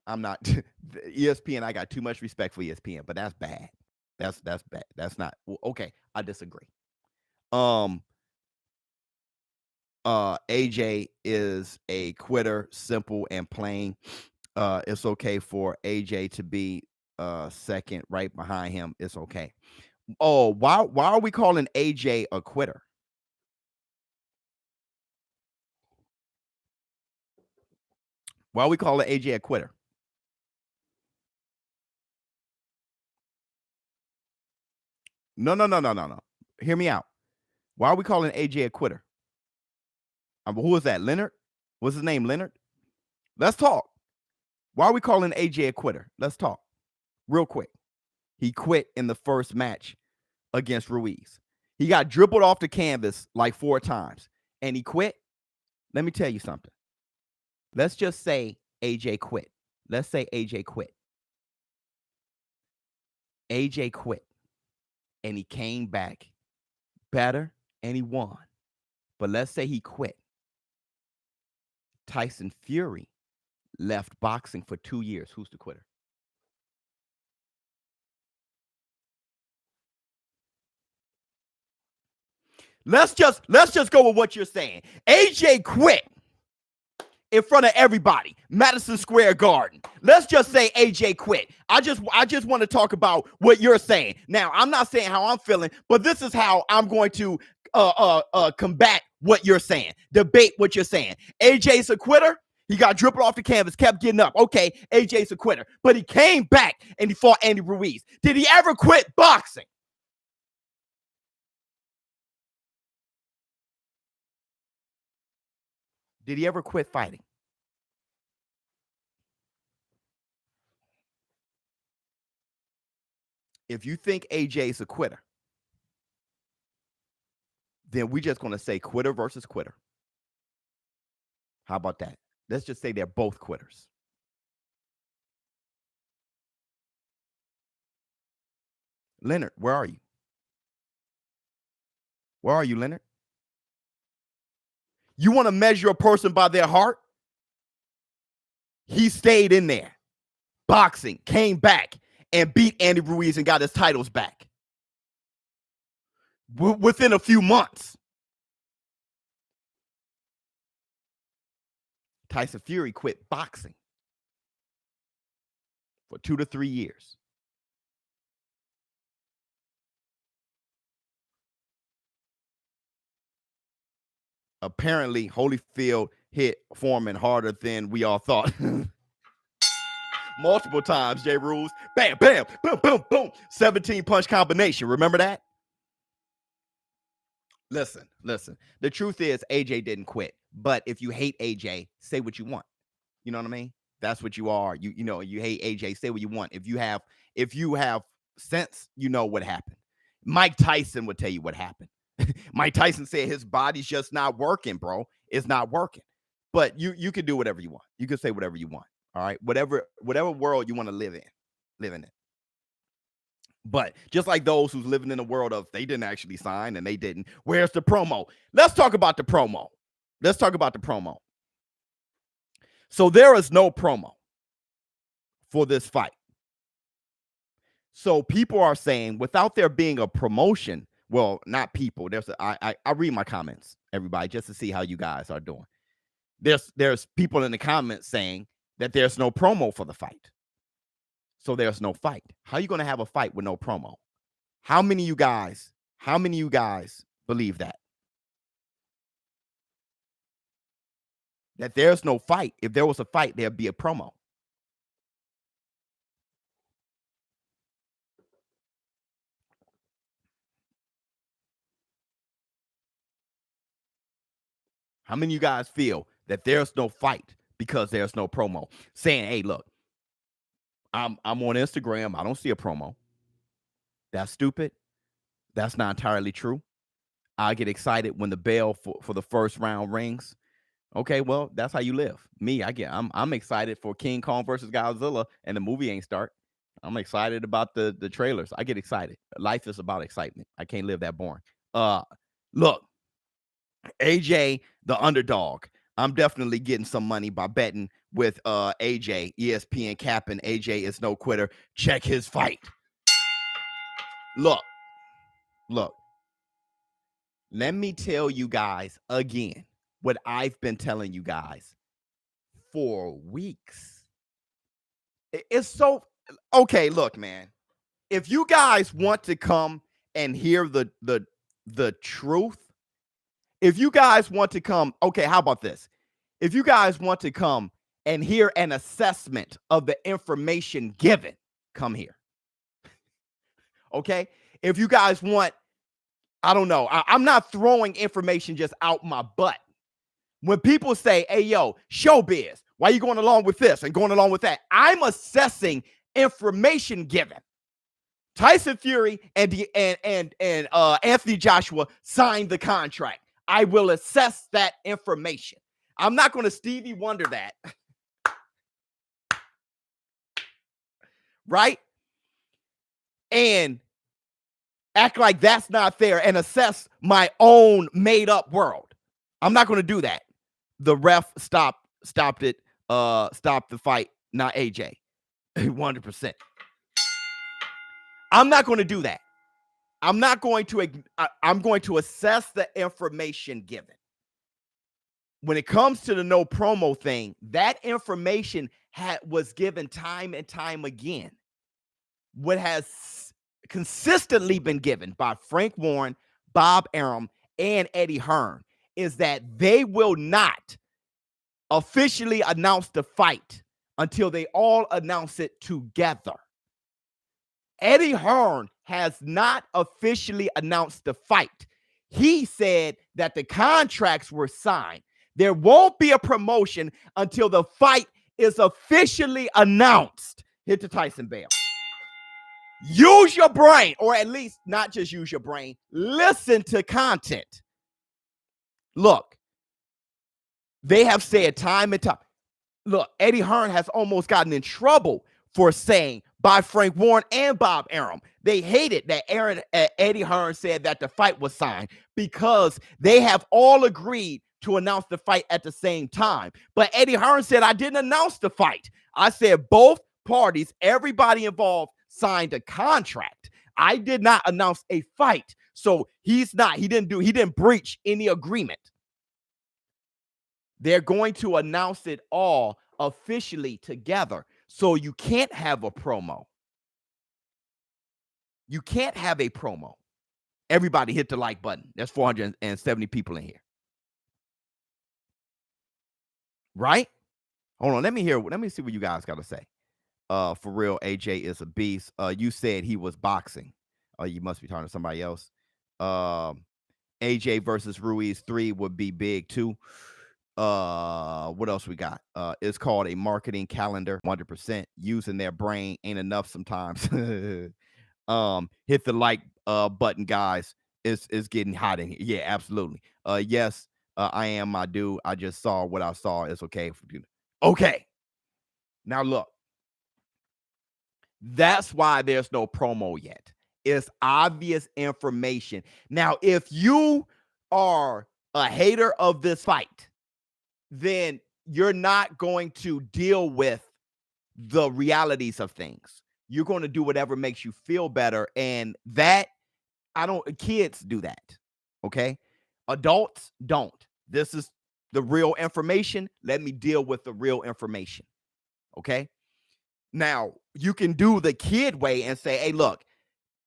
I'm not ESPN. I got too much respect for ESPN, but that's bad. That's bad. That's not okay. I disagree. AJ is a quitter, simple and plain. It's okay for AJ to be second right behind him. It's okay. Oh, why are we calling AJ a quitter? Why are we calling AJ a quitter? No. Hear me out. Why are we calling AJ a quitter? Who is that? Leonard? What's his name? Leonard? Let's talk. Why are we calling AJ a quitter? Let's talk real quick. He quit in the first match against Ruiz. He got dribbled off the canvas like 4 times and he quit. Let me tell you something. Let's just say AJ quit. Let's say AJ quit. AJ quit and he came back better and he won. But let's say he quit. Tyson Fury left boxing for 2 years. Who's the quitter? Let's just go with what you're saying. AJ quit in front of everybody, Madison Square Garden. Let's just say AJ quit. I just want to talk about what you're saying. Now, I'm not saying how I'm feeling, but this is how I'm going to combat what you're saying, debate what you're saying. AJ's a quitter. He got dribbled off the canvas, kept getting up. Okay, AJ's a quitter, but he came back and he fought Andy Ruiz. Did he ever quit boxing? Did he ever quit fighting? If you think AJ's a quitter, then we're just going to say quitter versus quitter. How about that? Let's just say they're both quitters. Leonard, where are you? Where are you, Leonard? You want to measure a person by their heart? He stayed in there, boxing, came back, and beat Andy Ruiz and got his titles back within a few months. Tyson Fury quit boxing for 2 to 3 years. Apparently, Holyfield hit Foreman harder than we all thought. Multiple times, J. Rules. Bam, bam, boom, boom, boom. 17 punch combination. Remember that? Listen. The truth is AJ didn't quit. But if you hate AJ, say what you want. You know what I mean? That's what you are. You hate AJ, say what you want. If you have sense, you know what happened. Mike Tyson would tell you what happened. Mike Tyson said his body's just not working, bro. It's not working. But you can do whatever you want. You can say whatever you want. All right. Whatever world you want to live in it. But just like those who's living in a world of they didn't actually sign and they didn't. Where's the promo? Let's talk about the promo. So there is no promo for this fight. So people are saying without there being a promotion, well, not people. I read my comments, everybody, just to see how you guys are doing. There's people in the comments saying that there's no promo for the fight. So there's no fight. How are you going to have a fight with no promo? How many of you guys believe that? That there's no fight. If there was a fight, there'd be a promo. How many of you guys feel that there's no fight because there's no promo. Saying, hey, look, I'm on Instagram. I don't see a promo. That's stupid. That's not entirely true. I get excited when the bell for the first round rings. Okay, well, that's how you live. Me, I'm excited for King Kong versus Godzilla, and the movie ain't start. I'm excited about the trailers. I get excited. Life is about excitement. I can't live that boring. Look, AJ, the underdog. I'm definitely getting some money by betting with AJ, ESPN capping. AJ is no quitter. Check his fight. Look. Let me tell you guys again what I've been telling you guys for weeks. It's so okay. Look, man, if you guys want to come and hear the truth, if you guys want to come, okay, how about this? If you guys want to come and hear an assessment of the information given, come here. Okay? If you guys want, I don't know, I'm not throwing information just out my butt. When people say, hey, yo, ShowBizz, why are you going along with this and going along with that? I'm assessing information given. Tyson Fury and Anthony Joshua signed the contract. I will assess that information. I'm not going to Stevie Wonder that. Right? And act like that's not fair and assess my own made up world. I'm not going to do that. The ref stopped it, stopped the fight, not AJ. 100%. I'm not going to do that. I'm going to assess the information given. When it comes to the no promo thing, that information was given time and time again. What has consistently been given by Frank Warren, Bob Arum, and Eddie Hearn is that they will not officially announce the fight until they all announce it together. Eddie Hearn has not officially announced the fight. He said that the contracts were signed. There won't be a promotion until the fight is officially announced. Hit the Tyson bell. Use your brain, or at least not just use your brain. Listen to content. Look, they have said time and time. Look, Eddie Hearn has almost gotten in trouble for saying by Frank Warren and Bob Arum. They hated that Eddie Hearn said that the fight was signed because they have all agreed to announce the fight at the same time. But Eddie Hearn said, I didn't announce the fight. I said both parties, everybody involved, signed a contract. I did not announce a fight. So he didn't breach any agreement. They're going to announce it all officially together. So you can't have a promo. You can't have a promo. Everybody hit the like button. There's 470 people in here. Right? Hold on. Let me see what you guys got to say. For real, AJ is a beast. You said he was boxing. You must be talking to somebody else. AJ versus Ruiz 3 would be big too. What else we got? It's called a marketing calendar. 100% using their brain ain't enough sometimes. Hit the like button, guys. It's getting hot in here. Yeah, absolutely. Yes, I am my dude. I just saw what I saw. It's okay. Okay. Now look. That's why there's no promo yet. It's obvious information. Now, if you are a hater of this fight, then you're not going to deal with the realities of things. You're going to do whatever makes you feel better. And that, kids do that. Okay. Adults don't. This is the real information. Let me deal with the real information. Okay. Now, you can do the kid way and say, hey, look,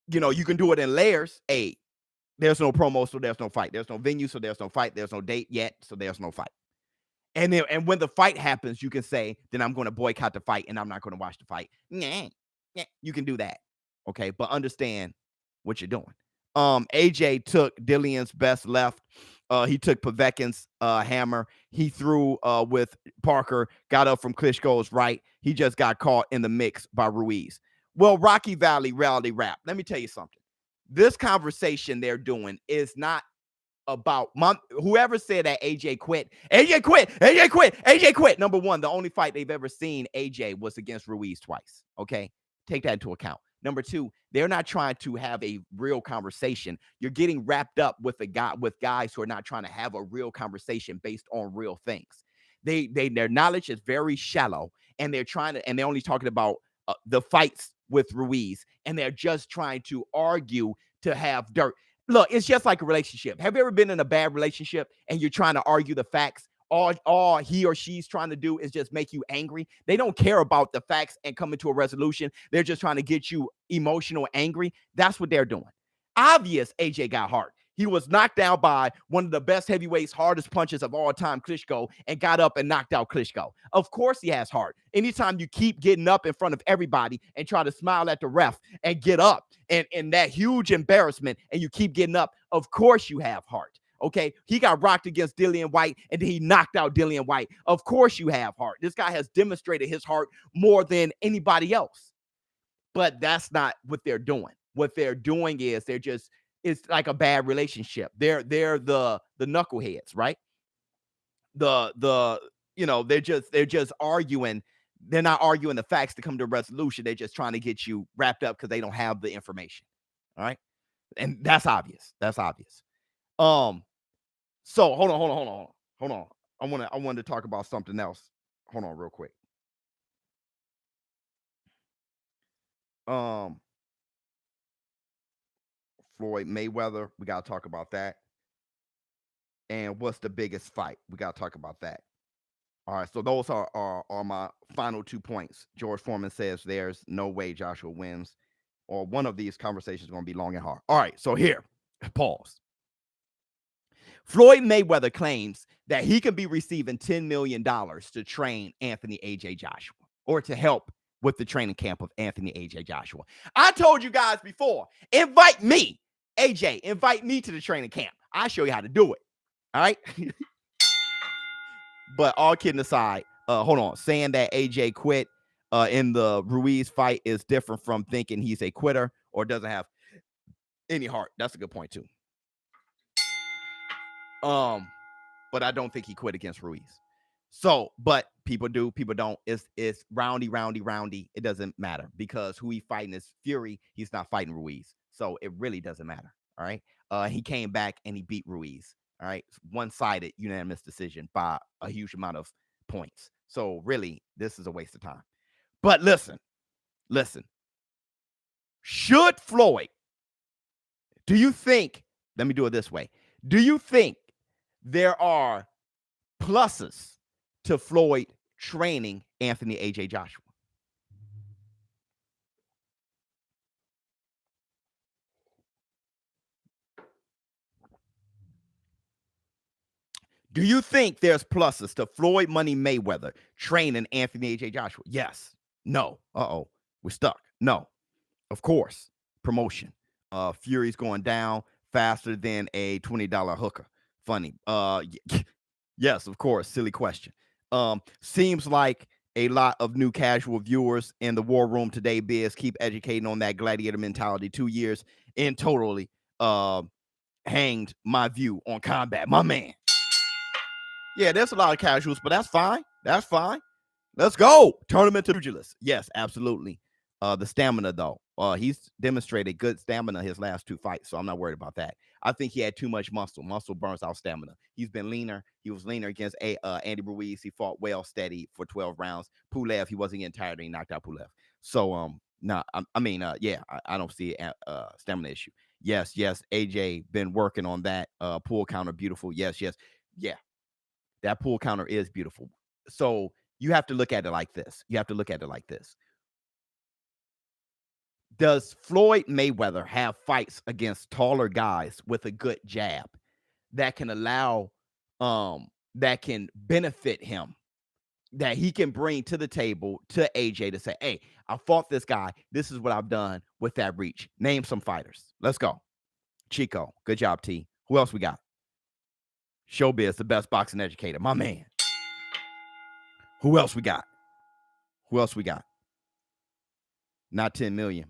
you can do it in layers. Hey, there's no promo, so there's no fight. There's no venue, so there's no fight. There's no date yet, so there's no fight. And when the fight happens, you can say, then I'm going to boycott the fight and I'm not going to watch the fight. You can do that. Okay, but understand what you're doing. AJ took Dillian's best left. He took Povetkin's hammer. He threw with Parker, got up from Klitschko's right. He just got caught in the mix by Ruiz. Well, Rocky Valley reality rap. Let me tell you something. This conversation they're doing is not about whoever said that AJ quit. AJ quit. AJ quit. AJ quit. Number one, the only fight they've ever seen AJ was against Ruiz twice. Okay, take that into account. Number two, they're not trying to have a real conversation. You're getting wrapped up with guys who are not trying to have a real conversation based on real things. Their knowledge is very shallow, and they're only talking about the fights with Ruiz, and they're just trying to argue to have dirt. Look, it's just like a relationship. Have you ever been in a bad relationship and you're trying to argue the facts? All he or she's trying to do is just make you angry. They don't care about the facts and coming to a resolution. They're just trying to get you emotional, angry. That's what they're doing. Obvious AJ got hurt. He was knocked down by one of the best heavyweights, hardest punches of all time, Klitschko, and got up and knocked out Klitschko. Of course he has heart. Anytime you keep getting up in front of everybody and try to smile at the ref and get up and that huge embarrassment and you keep getting up, of course you have heart. Okay, he got rocked against Dillian White and then he knocked out Dillian White. Of course you have heart. This guy has demonstrated his heart more than anybody else. But that's not what they're doing. What they're doing is it's like a bad relationship. They're the knuckleheads, right? They're just arguing. They're not arguing the facts to come to a resolution. They're just trying to get you wrapped up because they don't have the information. All right. And that's obvious. That's obvious. So hold on. I wanted to talk about something else. Hold on real quick. Floyd Mayweather, we got to talk about that. And what's the biggest fight? We got to talk about that. All right, so those are my final 2 points. George Foreman says there's no way Joshua wins, or one of these conversations is going to be long and hard. All right, so here, pause. Floyd Mayweather claims that he can be receiving $10 million to train Anthony AJ Joshua, or to help with the training camp of Anthony AJ Joshua. I told you guys before, invite me, AJ, invite me to the training camp. I'll show you how to do it. All right. But all kidding aside, hold on. Saying that AJ quit in the Ruiz fight is different from thinking he's a quitter or doesn't have any heart. That's a good point too. But I don't think he quit against Ruiz. So, but people do, people don't. It's roundy. It doesn't matter because who he fighting is Fury. He's not fighting Ruiz. So it really doesn't matter. All right. He came back and he beat Ruiz. All right. One-sided unanimous decision by a huge amount of points. So really, this is a waste of time. But listen. Should Floyd, do you think, let me do it this way. Do you think there are pluses to Floyd training Anthony AJ Joshua? Do you think there's pluses to Floyd Money Mayweather training Anthony AJ Joshua? Yes. No. Uh-oh. We're stuck. No. Of course. Promotion. Fury's going down faster than a $20 hooker. Funny. Yes, of course. Silly question. Seems like a lot of new casual viewers in the war room today, Biz, keep educating on that gladiator mentality. 2 years in totally hanged my view on combat. My man. Yeah, there's a lot of casuals, but that's fine. That's fine. Let's go. Tournament to pugilist. Yes, absolutely. The stamina, though. He's demonstrated good stamina his last 2 fights, so I'm not worried about that. I think he had too much muscle. Muscle burns out stamina. He's been leaner. He was leaner against Andy Ruiz. He fought well, steady for 12 rounds. Pulev, he wasn't getting tired, and he knocked out Pulev. So, I don't see a stamina issue. Yes, AJ been working on that pull counter. Beautiful. Yes. Yeah, that pull counter is beautiful. So you have to look at it like this. Does Floyd Mayweather have fights against taller guys with a good jab that can allow, that can benefit him, that he can bring to the table to AJ to say, hey, I fought this guy. This is what I've done with that reach. Name some fighters. Let's go. Chico. Good job, T. Who else we got? ShowBizz, the best boxing educator. My man. Who else we got? Who else we got? Not 10 million.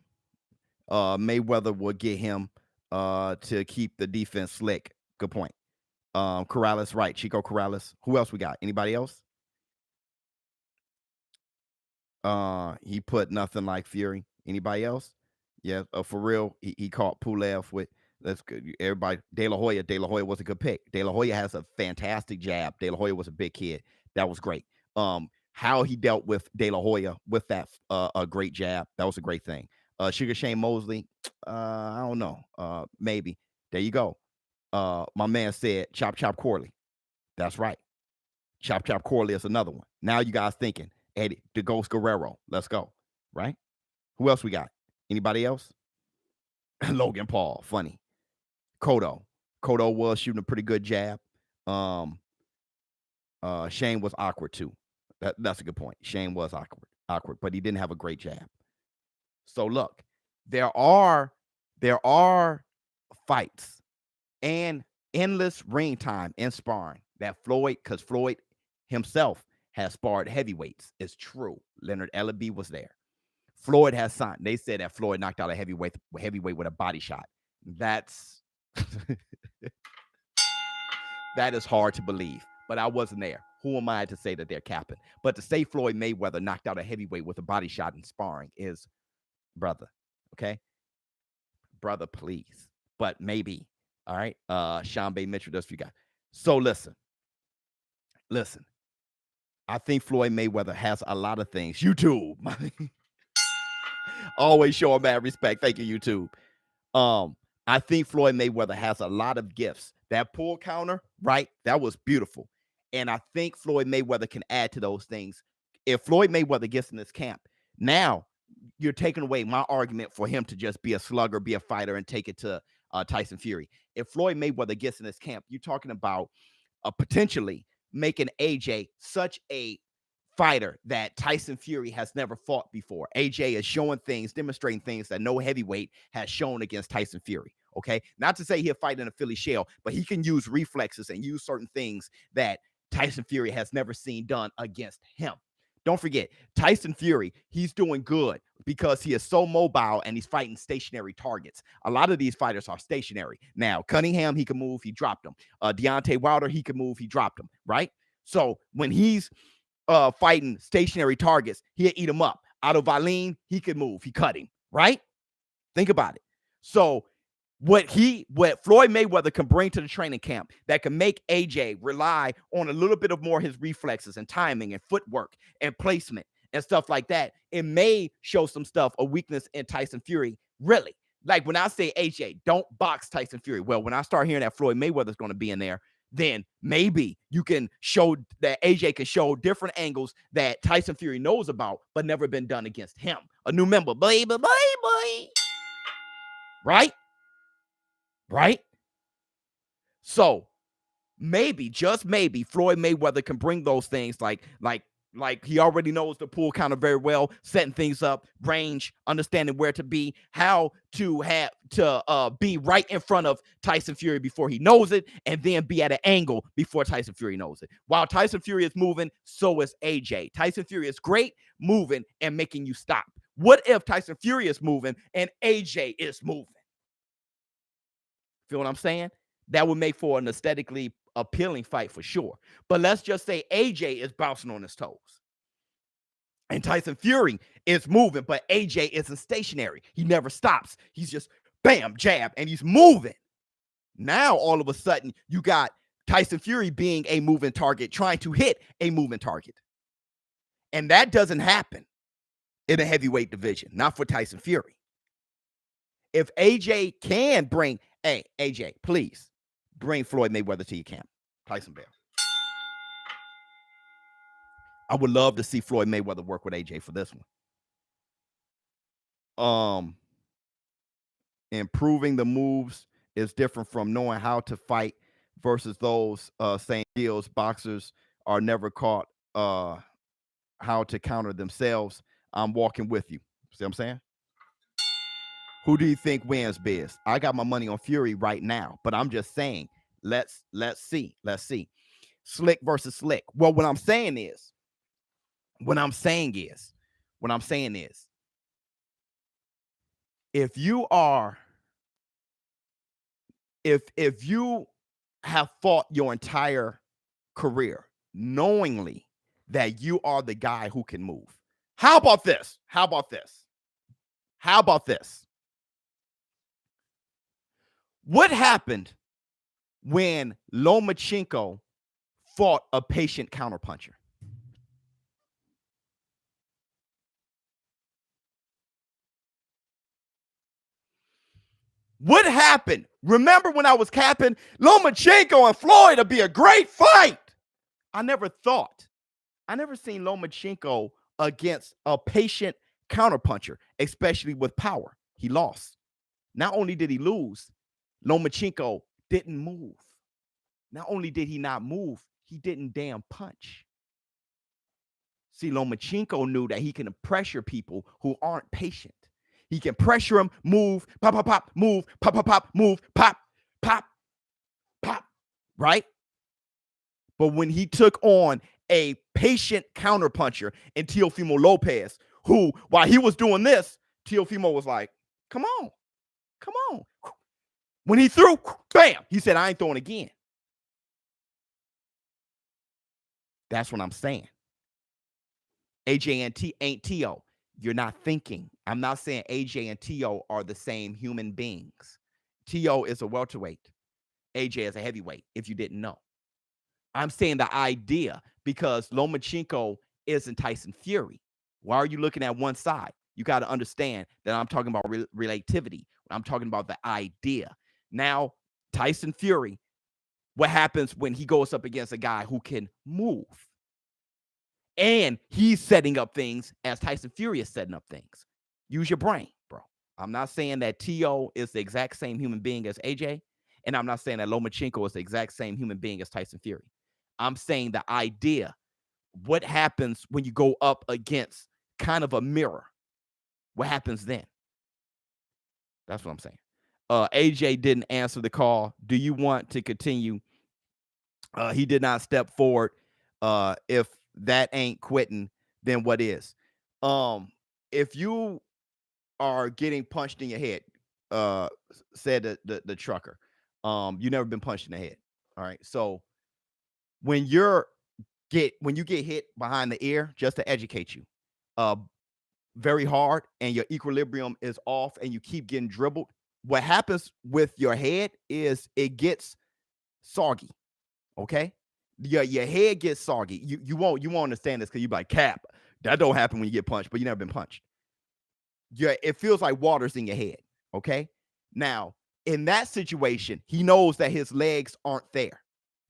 Mayweather will get him to keep the defense slick. Good point. Corrales, right. Chico Corrales. Who else we got? Anybody else? He put nothing like Fury. Anybody else? Yeah, for real. He caught Pulev with, that's good. Everybody, De La Hoya. De La Hoya was a good pick. De La Hoya has a fantastic jab. De La Hoya was a big kid. That was great. How he dealt with De La Hoya with that a great jab. That was a great thing. Sugar Shane Mosley. I don't know. Maybe. There you go. My man said Chop Chop Corley. That's right. Chop Chop Corley is another one. Now you guys thinking Eddie the Ghost Guerrero. Let's go. Right? Who else we got? Anybody else? Logan Paul. Funny. Cotto was shooting a pretty good jab. Shane was awkward too. That's a good point. Shane was awkward, but he didn't have a great jab. So look, there are fights and endless ring time in sparring that Floyd, because Floyd himself has sparred heavyweights. It's true. Leonard Ellaby was there. Floyd has signed. They said that Floyd knocked out a heavyweight with a body shot. That's that is hard to believe, but I wasn't there. Who am I to say that they're capping? But to say Floyd Mayweather knocked out a heavyweight with a body shot in sparring is, brother, okay? Brother, please. But maybe, all right? Sean Bay Mitchell does for you guys. So listen. I think Floyd Mayweather has a lot of things. YouTube. Always show him mad respect. Thank you, YouTube. I think Floyd Mayweather has a lot of gifts. That pull counter, right? That was beautiful. And I think Floyd Mayweather can add to those things. If Floyd Mayweather gets in this camp, now you're taking away my argument for him to just be a slugger, be a fighter, and take it to Tyson Fury. If Floyd Mayweather gets in this camp, you're talking about potentially making AJ such a fighter that Tyson Fury has never fought before. AJ is showing things, demonstrating things that no heavyweight has shown against Tyson Fury. Okay, not to say he'll fight in a Philly shell, but he can use reflexes and use certain things that Tyson Fury has never seen done against him. Don't forget, Tyson Fury, he's doing good because he is so mobile and he's fighting stationary targets. A lot of these fighters are stationary. Now, Cunningham, he can move, he dropped him. Deontay Wilder, he can move, he dropped him, right? So when he's fighting stationary targets, he'll eat him up. Otto Wallin, he can move, he cut him, right? Think about it. So what Floyd Mayweather can bring to the training camp that can make AJ rely on a little bit of more his reflexes and timing and footwork and placement and stuff like that, it may show some stuff, a weakness in Tyson Fury. Really, like when I say AJ, don't box Tyson Fury. Well, when I start hearing that Floyd Mayweather's going to be in there, then maybe you can show that AJ can show different angles that Tyson Fury knows about, but never been done against him. A new member, baby. Right? Right? So maybe, just maybe, Floyd Mayweather can bring those things like he already knows the pool counter very well, setting things up, range, understanding where to be, how to have to be right in front of Tyson Fury before he knows it, and then be at an angle before Tyson Fury knows it. While Tyson Fury is moving, so is AJ. Tyson Fury is great moving and making you stop. What if Tyson Fury is moving and AJ is moving? Feel what I'm saying? That would make for an aesthetically appealing fight for sure. But let's just say AJ is bouncing on his toes. And Tyson Fury is moving, but AJ isn't stationary. He never stops. He's just bam, jab, and he's moving. Now, all of a sudden, you got Tyson Fury being a moving target, trying to hit a moving target. And that doesn't happen in the heavyweight division, not for Tyson Fury. If AJ can bring, hey, AJ, please bring Floyd Mayweather to your camp. Tyson Bell. I would love to see Floyd Mayweather work with AJ for this one. Improving the moves is different from knowing how to fight versus those same skills. Boxers are never caught how to counter themselves. I'm walking with you. See what I'm saying? Who do you think wins, Biz? I got my money on Fury right now, but I'm just saying, let's see. Slick versus slick. Well, what I'm saying is, if you have fought your entire career knowingly that you are the guy who can move. How about this? What happened when Lomachenko fought a patient counterpuncher? What happened? Remember when I was capping Lomachenko and Floyd would be a great fight? I never seen Lomachenko against a patient counterpuncher, especially with power. He lost. Not only did he lose, Lomachenko didn't move. Not only did he not move, he didn't damn punch. See, Lomachenko knew that he can pressure people who aren't patient. He can pressure him, move, pop, pop, pop, move, pop, pop, pop, move, pop, pop, pop, right? But when he took on a patient counterpuncher in Teofimo Lopez, who, while he was doing this, Teofimo was like, come on. When he threw, bam, he said, I ain't throwing again. That's what I'm saying. AJ ain't Teo. You're not thinking. I'm not saying AJ and Teo are the same human beings. Teo is a welterweight. AJ is a heavyweight, if you didn't know. I'm saying the idea, because Lomachenko isn't Tyson Fury. Why are you looking at one side? You got to understand that I'm talking about relativity. I'm talking about the idea. Now, Tyson Fury, what happens when he goes up against a guy who can move? And he's setting up things as Tyson Fury is setting up things. Use your brain, bro. I'm not saying that Teo is the exact same human being as AJ, and I'm not saying that Lomachenko is the exact same human being as Tyson Fury. I'm saying the idea, what happens when you go up against kind of a mirror? What happens then? That's what I'm saying. AJ didn't answer the call. Do you want to continue? He did not step forward. If that ain't quitting, then what is? If you are getting punched in your head, said the trucker, you never been punched in the head. All right. So when you get hit behind the ear, just to educate you, very hard, and your equilibrium is off and you keep getting dribbled, what happens with your head is it gets soggy. Okay. Your head gets soggy. You won't understand this because you're like, Cap, that don't happen when you get punched, but you never been punched. It feels like water's in your head. Okay. Now, in that situation, he knows that his legs aren't there.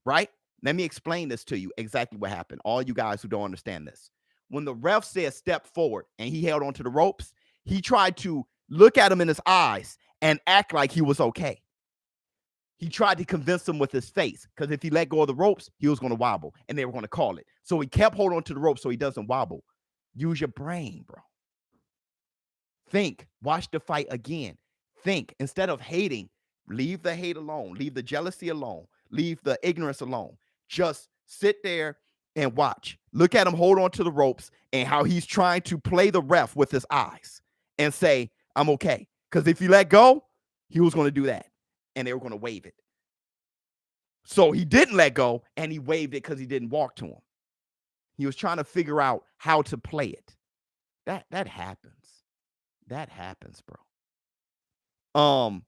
Right? Let me explain this to you exactly what happened. All you guys who don't understand this. When the ref said step forward and he held onto the ropes, he tried to look at him in his eyes and act like he was okay. He tried to convince him with his face, because if he let go of the ropes, he was going to wobble and they were going to call it. So he kept holding on to the rope so he doesn't wobble. Use your brain, bro. Think. Watch the fight again. Think. Instead of hating, leave the hate alone. Leave the jealousy alone. Leave the ignorance alone. Just sit there and watch. Look at him hold on to the ropes and how he's trying to play the ref with his eyes and say, I'm okay. Because if you let go, he was going to do that. And they were going to wave it. So he didn't let go, and he waved it because he didn't walk to him. He was trying to figure out how to play it. That happens. That happens, bro.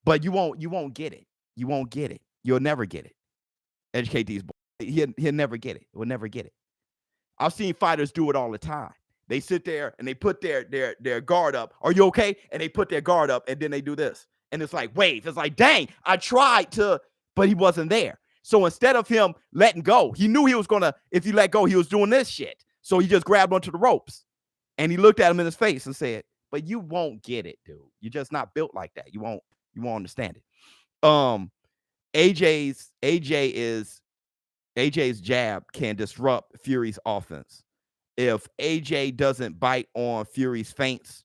But you won't get it. You won't get it. You'll never get it. Educate these boys. He'll never get it. We'll never get it. I've seen fighters do it all the time. They sit there and they put their guard up. Are you okay? And they put their guard up, and then they do this. And it's like, wave. It's like, dang, I tried to, but he wasn't there. So instead of him letting go, he knew he was going to, if he let go, he was doing this shit. So he just grabbed onto the ropes. And he looked at him in his face and said, but you won't get it, dude. You're just not built like that. You won't understand it. AJ's jab can disrupt Fury's offense. If AJ doesn't bite on Fury's feints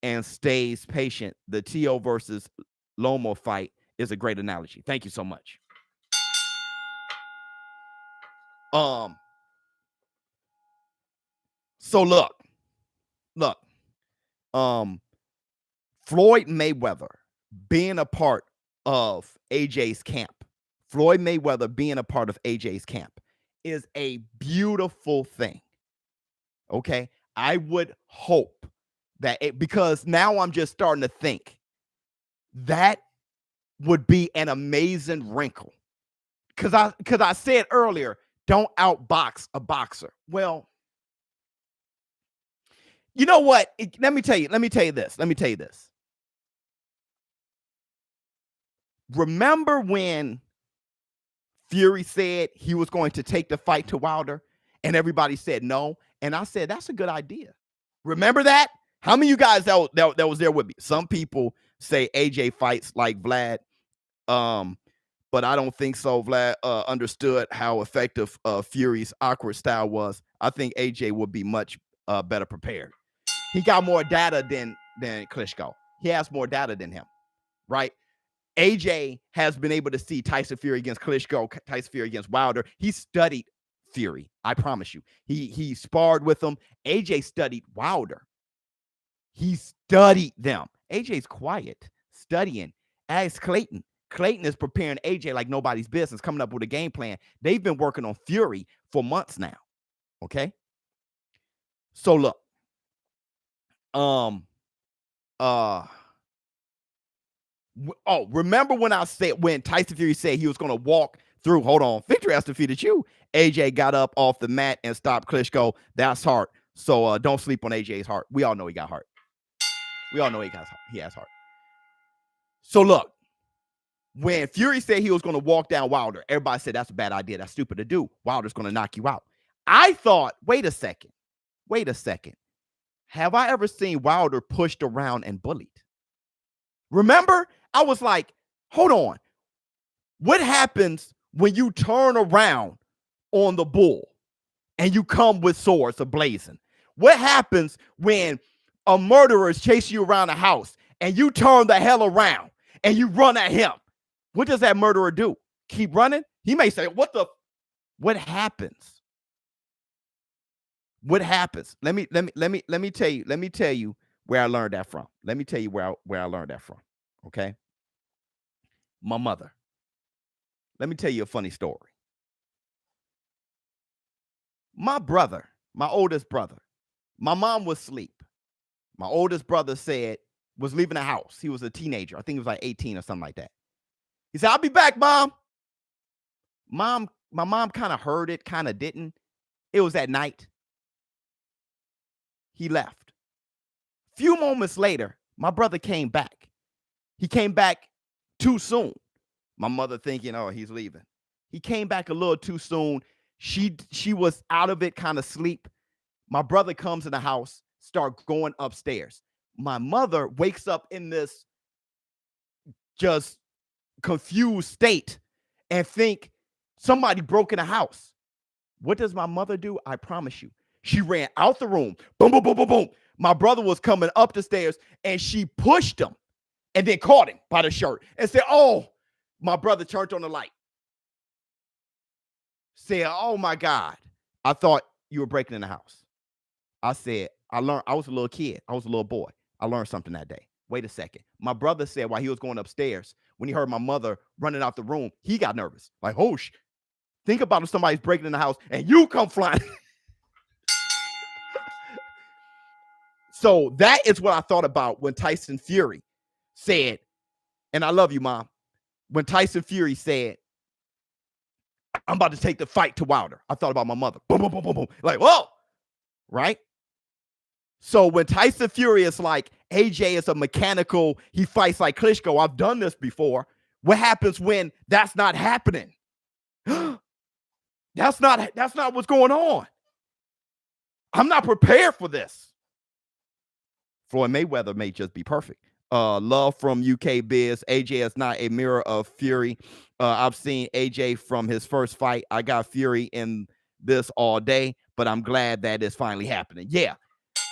and stays patient, the Teo versus Loma fight is a great analogy. Thank you so much. So look, Floyd Mayweather being a part of AJ's camp, Floyd Mayweather being a part of AJ's camp is a beautiful thing. Okay. I would hope that because now I'm just starting to think that would be an amazing wrinkle. Because I said earlier, don't outbox a boxer. Well, you know what? Let me tell you this. Remember when Fury said he was going to take the fight to Wilder and everybody said no? And I said, that's a good idea. Remember that? How many of you guys that was there with me? Some people say AJ fights like Vlad. But I don't think so. Vlad understood how effective Fury's awkward style was. I think AJ would be much better prepared. He got more data than Klitschko. He has more data than him, right? AJ has been able to see Tyson Fury against Klitschko, Tyson Fury against Wilder. He studied Fury. I promise you. He sparred with him. AJ studied Wilder. He studied them. AJ's quiet, studying. Ask Clayton. Clayton is preparing AJ like nobody's business, coming up with a game plan. They've been working on Fury for months now. Okay. So look. Remember when Tyson Fury said he was going to walk through? Hold on. Victory has defeated you. AJ got up off the mat and stopped Klitschko. That's heart. So don't sleep on AJ's heart. We all know he got heart. We all know he has heart. So look, when Fury said he was going to walk down Wilder, everybody said that's a bad idea. That's stupid to do. Wilder's going to knock you out. I thought, wait a second. Have I ever seen Wilder pushed around and bullied? Remember, I was like, hold on. What happens when you turn around on the bull and you come with swords ablazing? What happens when a murderer is chasing you around the house and you turn the hell around and you run at him? What does that murderer do? Keep running? He may say, what happens? What happens? Let me tell you where I learned that from. Let me tell you where I learned that from. Okay. My mother. Let me tell you a funny story. My brother, my oldest brother, my mom was asleep. My oldest brother was leaving the house. He was a teenager. I think he was like 18 or something like that. He said, I'll be back, Mom. My mom kind of heard it, kind of didn't. It was at night. He left. Few moments later, my brother came back. He came back too soon. My mother thinking, oh, he's leaving. He came back a little too soon. She was out of it, kind of sleep. My brother comes in the house, start going upstairs. My mother wakes up in this just confused state and think somebody broke in the house. What does my mother do? I promise you. She ran out the room. Boom, boom, boom, boom, boom. My brother was coming up the stairs and she pushed him and then caught him by the shirt and said, oh, my brother turned on the light. Said, oh my God, I thought you were breaking in the house. I said, I was a little kid. I was a little boy. I learned something that day. Wait a second. My brother said while he was going upstairs, when he heard my mother running out the room, he got nervous. Like, oh, think about if somebody's breaking in the house and you come flying. So that is what I thought about when Tyson Fury said, and I love you, Mom. When Tyson Fury said, I'm about to take the fight to Wilder, I thought about my mother. Boom, boom, boom, boom, boom. Like, whoa. Right? So when Tyson Fury is like, AJ is a mechanical, he fights like Klitschko, I've done this before. What happens when that's not happening? That's not what's going on. I'm not prepared for this. Floyd Mayweather may just be perfect. Love from UK Biz. AJ is not a mirror of Fury. I've seen AJ from his first fight. I got Fury in this all day, but I'm glad that it's finally happening. Yeah,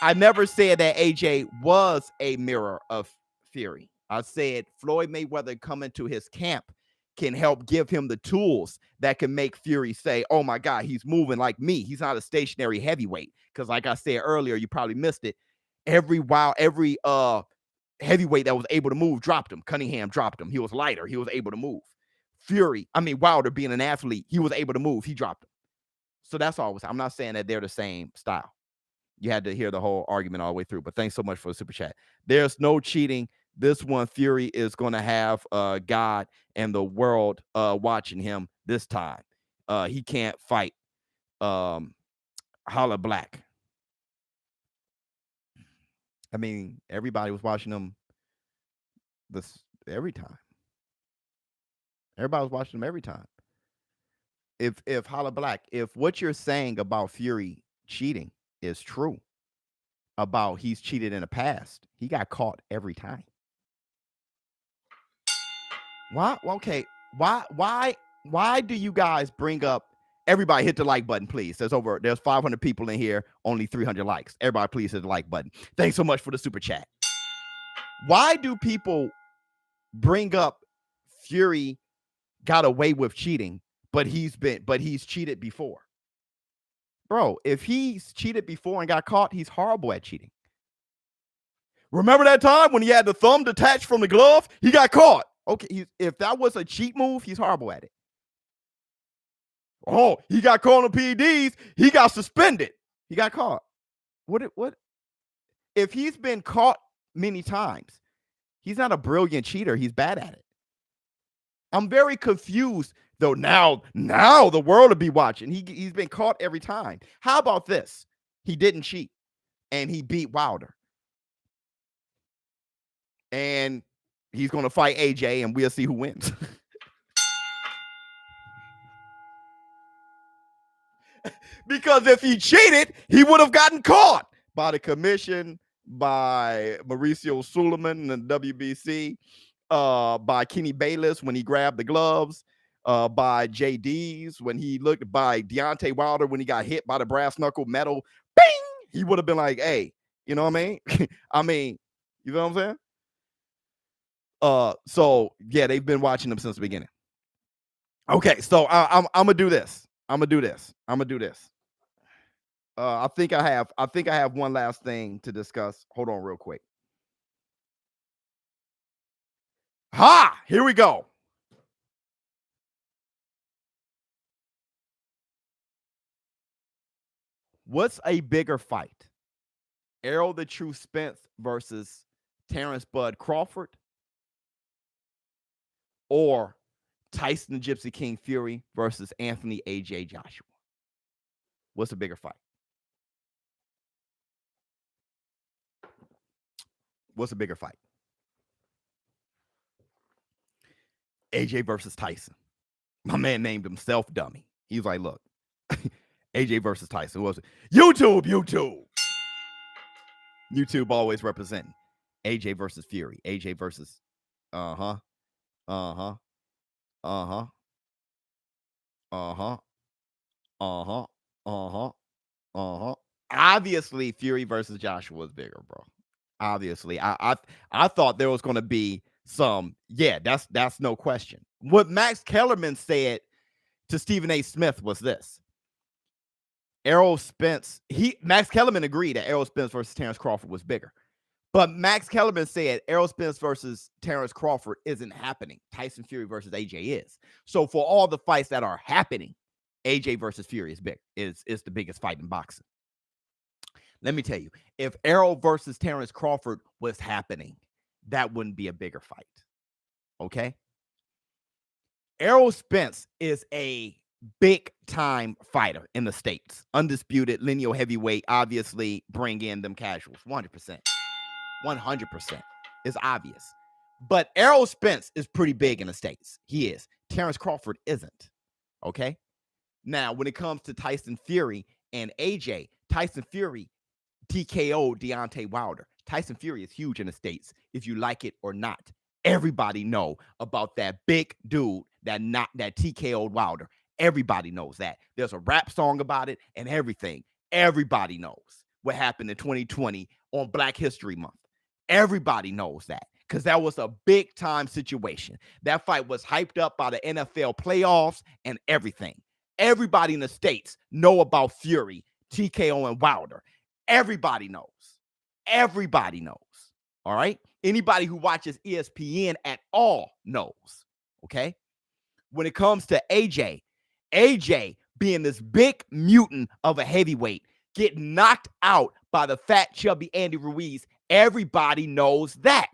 I never said that AJ was a mirror of Fury. I said Floyd Mayweather coming to his camp can help give him the tools that can make Fury say, oh my God, he's moving like me. He's not a stationary heavyweight. Because like I said earlier, you probably missed it. Every heavyweight that was able to move dropped him. Cunningham dropped him. He was lighter. He was able to move. Wilder being an athlete, he was able to move. He dropped him. So that's all. I'm not saying that they're the same style. You had to hear the whole argument all the way through. But thanks so much for the super chat. There's no cheating. This one, Fury is going to have God and the world watching him this time. He can't fight Holla Black. I mean, everybody was watching him every time. Everybody was watching him every time. If Holla Black, if what you're saying about Fury cheating is true, about he's cheated in the past, he got caught every time. Why? Okay. Why do you guys bring up? Everybody hit the like button, please. There's 500 people in here, only 300 likes. Everybody, please hit the like button. Thanks so much for the super chat. Why do people bring up Fury got away with cheating, but he's cheated before? Bro, if he's cheated before and got caught, he's horrible at cheating. Remember that time when he had the thumb detached from the glove? He got caught. Okay, if that was a cheat move, he's horrible at it. Oh, he got caught on PEDs. He got suspended. He got caught. What? If he's been caught many times, he's not a brilliant cheater. He's bad at it. I'm very confused, though. Now the world will be watching. He's been caught every time. How about this? He didn't cheat, and he beat Wilder. And he's going to fight AJ, and we'll see who wins. Because if he cheated, he would have gotten caught by the commission, by Mauricio Suleiman and the WBC, by Kenny Bayless when he grabbed the gloves, by JD's when he looked, by Deontay Wilder when he got hit by the brass knuckle metal. Bing! He would have been like, hey, you know what I mean? You know what I'm saying? So yeah, they've been watching him since the beginning. Okay, so I'm gonna do this. I'm gonna do this. I think I have one last thing to discuss. Hold on real quick. Here we go. What's a bigger fight? Errol the True Spence versus Terrence Bud Crawford, or Tyson the Gypsy King Fury versus Anthony AJ Joshua? What's a bigger fight? What's a bigger fight? AJ versus Tyson. My man named himself dummy. He was like, look, AJ versus Tyson. What was it? YouTube always representing. AJ versus Fury. AJ versus Obviously, Fury versus Joshua is bigger, bro. Obviously, I thought there was going to be some. Yeah, that's no question. What Max Kellerman said to Stephen A. Smith was this: Errol Spence. Max Kellerman agreed that Errol Spence versus Terrence Crawford was bigger, but Max Kellerman said Errol Spence versus Terrence Crawford isn't happening. Tyson Fury versus AJ is. So for all the fights that are happening, AJ versus Fury is big. Is the biggest fight in boxing. Let me tell you, if Errol versus Terrence Crawford was happening, that wouldn't be a bigger fight. Okay? Errol Spence is a big-time fighter in the States. Undisputed, lineal heavyweight, obviously bring in them casuals. 100%. 100%. It's obvious. But Errol Spence is pretty big in the States. He is. Terrence Crawford isn't. Okay? Now, when it comes to Tyson Fury and AJ, Tyson Fury TKO'd Deontay Wilder. Tyson Fury is huge in the States, if you like it or not. Everybody know about that big dude that TKO'd Wilder. Everybody knows that. There's a rap song about it and everything. Everybody knows what happened in 2020 on Black History Month. Everybody knows that. because that was a big time situation. That fight was hyped up by the NFL playoffs and everything. Everybody in the States know about Fury, TKO, and Wilder. Everybody knows. Everybody knows. All right. Anybody who watches ESPN at all knows. Okay. When it comes to AJ being this big mutant of a heavyweight, getting knocked out by the fat, chubby Andy Ruiz, everybody knows that.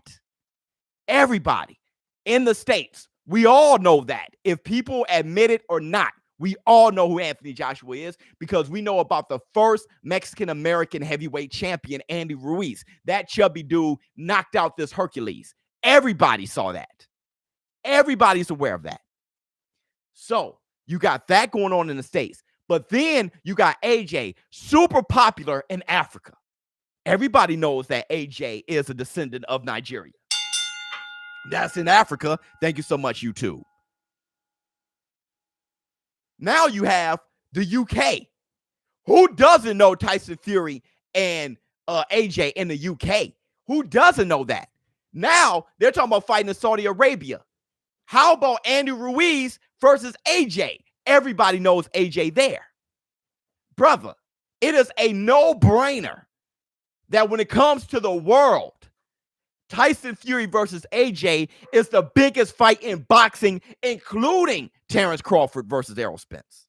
Everybody in the States, we all know that. If people admit it or not, we all know who Anthony Joshua is because we know about the first Mexican-American heavyweight champion, Andy Ruiz. That chubby dude knocked out this Hercules. Everybody saw that. Everybody's aware of that. So you got that going on in the States. But then you got AJ, super popular in Africa. Everybody knows that AJ is a descendant of Nigeria. That's in Africa. Thank you so much, YouTube. Now you have the UK. Who doesn't know Tyson Fury and AJ in the UK? Who doesn't know that? Now they're talking about fighting in Saudi Arabia. How about Andy Ruiz versus AJ? Everybody knows AJ there. Brother, it is a no-brainer that when it comes to the world, Tyson Fury versus AJ is the biggest fight in boxing, including Terrence Crawford versus Errol Spence.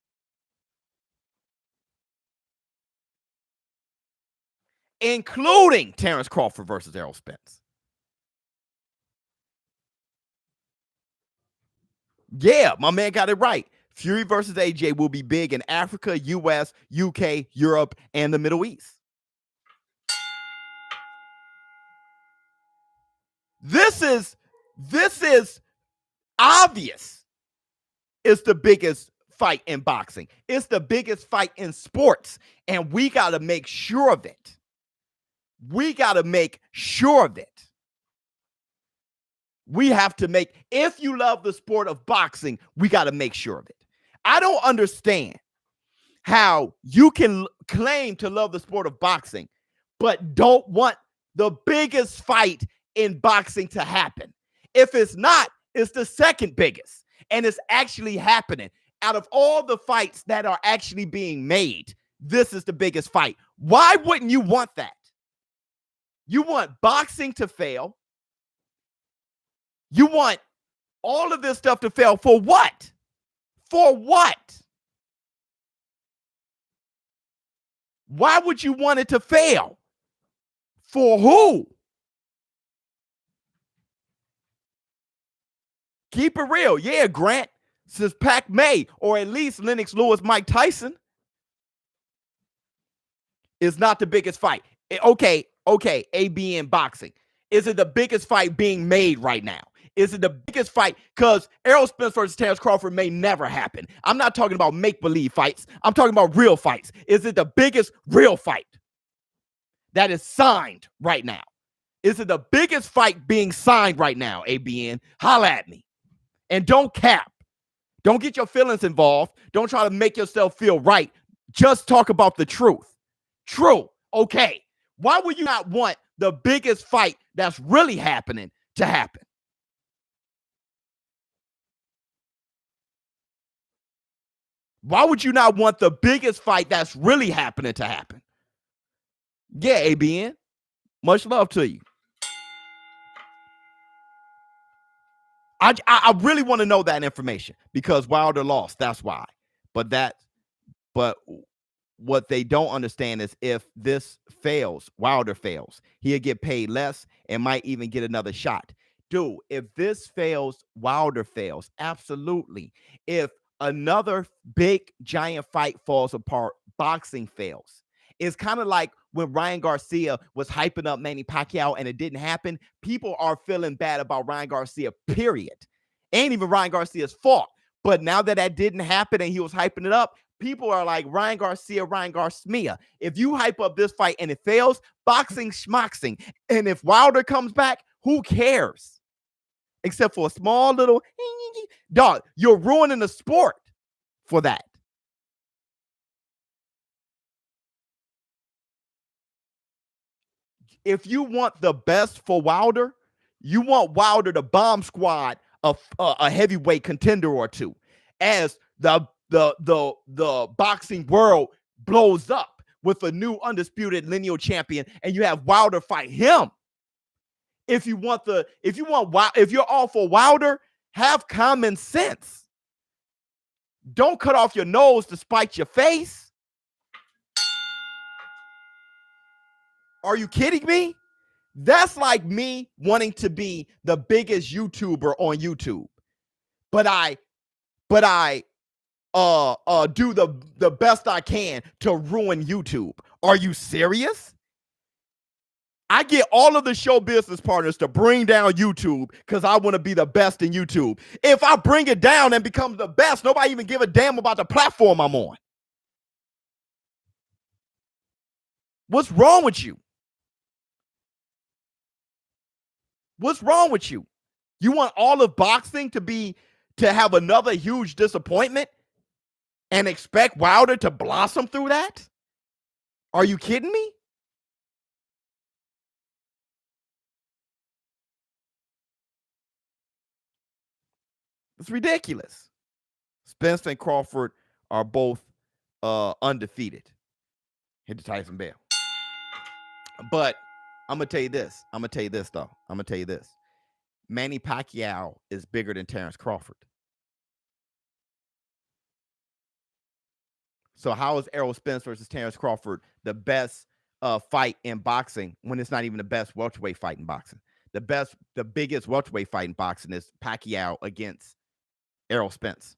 Including Terrence Crawford versus Errol Spence. Yeah, my man got it right. Fury versus AJ will be big in Africa, US, UK, Europe, and the Middle East. This is obvious. It's the biggest fight in boxing. It's the biggest fight in sports. And we got to make sure of it. We got to make sure of it. We have to make, if you love the sport of boxing, we got to make sure of it. I don't understand how you can claim to love the sport of boxing, but don't want the biggest fight in boxing to happen. If it's not, it's the second biggest, and it's actually happening. Out of all the fights that are actually being made, this is the biggest fight. Why wouldn't you want that? You want boxing to fail. You want all of this stuff to fail for what? For what? Why would you want it to fail? For who? Keep it real. Yeah, Grant, says Pac May, or at least Lennox Lewis, Mike Tyson is not the biggest fight. Okay, ABN boxing. Is it the biggest fight being made right now? Is it the biggest fight? Because Errol Spence versus Terrence Crawford may never happen. I'm not talking about make-believe fights. I'm talking about real fights. Is it the biggest real fight that is signed right now? Is it the biggest fight being signed right now, ABN? Holla at me. And don't cap. Don't get your feelings involved. Don't try to make yourself feel right. Just talk about the truth. True. Okay. Why would you not want the biggest fight that's really happening to happen? Why would you not want the biggest fight that's really happening to happen? Yeah, ABN. Much love to you. I really want to know that information because Wilder lost. That's why. But what they don't understand is if this fails, Wilder fails, he'll get paid less and might even get another shot. Dude, if this fails, Wilder fails. Absolutely. If another big giant fight falls apart, boxing fails. It's kind of like when Ryan Garcia was hyping up Manny Pacquiao and it didn't happen. People are feeling bad about Ryan Garcia, period. Ain't even Ryan Garcia's fault. But now that didn't happen and he was hyping it up, people are like, Ryan Garcia, Ryan Garcia. If you hype up this fight and it fails, boxing schmoxing. And if Wilder comes back, who cares? Except for a small little dog. You're ruining the sport for that. If you want the best for Wilder, You want Wilder to bomb squad a heavyweight contender or two as the boxing world blows up with a new undisputed lineal champion, and you have Wilder fight him. If you're all for Wilder, have common sense. Don't cut off your nose to spite your face. Are you kidding me? That's like me wanting to be the biggest YouTuber on YouTube, but I do the best I can to ruin YouTube. Are you serious? I get all of the show business partners to bring down YouTube because I want to be the best in YouTube. If I bring it down and become the best, nobody even give a damn about the platform I'm on. What's wrong with you? What's wrong with you? You want all of boxing to have another huge disappointment and expect Wilder to blossom through that? Are you kidding me? It's ridiculous. Spence and Crawford are both undefeated. Hit the Tyson bell. But I'm going to tell you this. I'm going to tell you this. Manny Pacquiao is bigger than Terrence Crawford. So how is Errol Spence versus Terrence Crawford the best fight in boxing when it's not even the best welterweight fight in boxing? The biggest welterweight fight in boxing is Pacquiao against Errol Spence.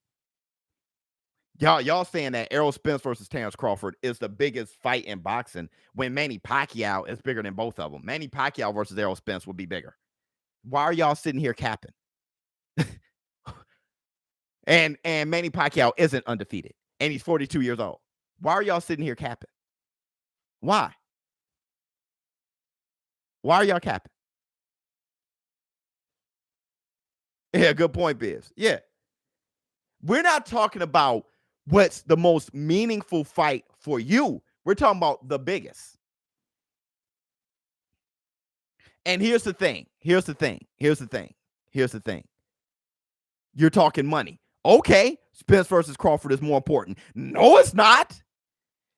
Y'all saying that Errol Spence versus Terrence Crawford is the biggest fight in boxing when Manny Pacquiao is bigger than both of them. Manny Pacquiao versus Errol Spence will be bigger. Why are y'all sitting here capping? and Manny Pacquiao isn't undefeated, and he's 42 years old. Why are y'all sitting here capping? Why? Why are y'all capping? Yeah, good point, Bibbs. Yeah. We're not talking about what's the most meaningful fight for you. We're talking about the biggest. And here's the thing. You're talking money. Okay, Spence versus Crawford is more important. No, it's not.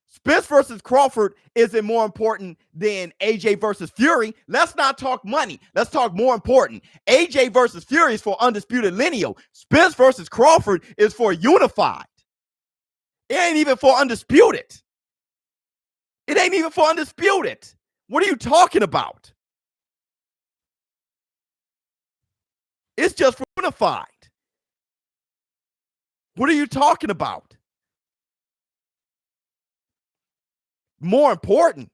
Spence versus Crawford isn't more important than AJ versus Fury. Let's not talk money. Let's talk more important. AJ versus Fury is for undisputed lineal. Spence versus Crawford is for unified. It ain't even for undisputed. What are you talking about? It's just for unified. What are you talking about? More important,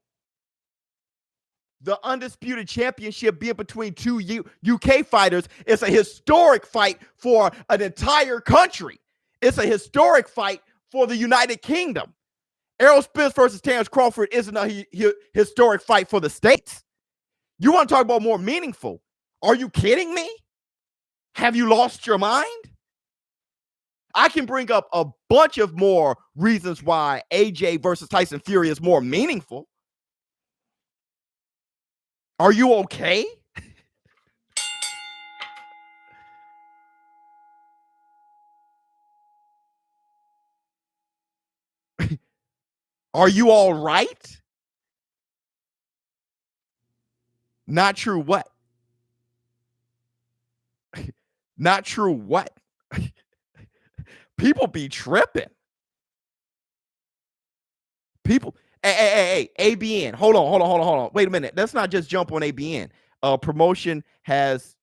the undisputed championship being between two UK fighters is a historic fight for an entire country. It's a historic fight for the United Kingdom. Errol Spence versus Terrence Crawford isn't a historic fight for the States. You want to talk about more meaningful? Are you kidding me? Have you lost your mind? I can bring up a bunch of more reasons why AJ versus Tyson Fury is more meaningful. Are you okay? Are you all right? Not true what? Not true what? People be tripping. People, hey, ABN. Hold on. Wait a minute. Let's not just jump on ABN. Promotion has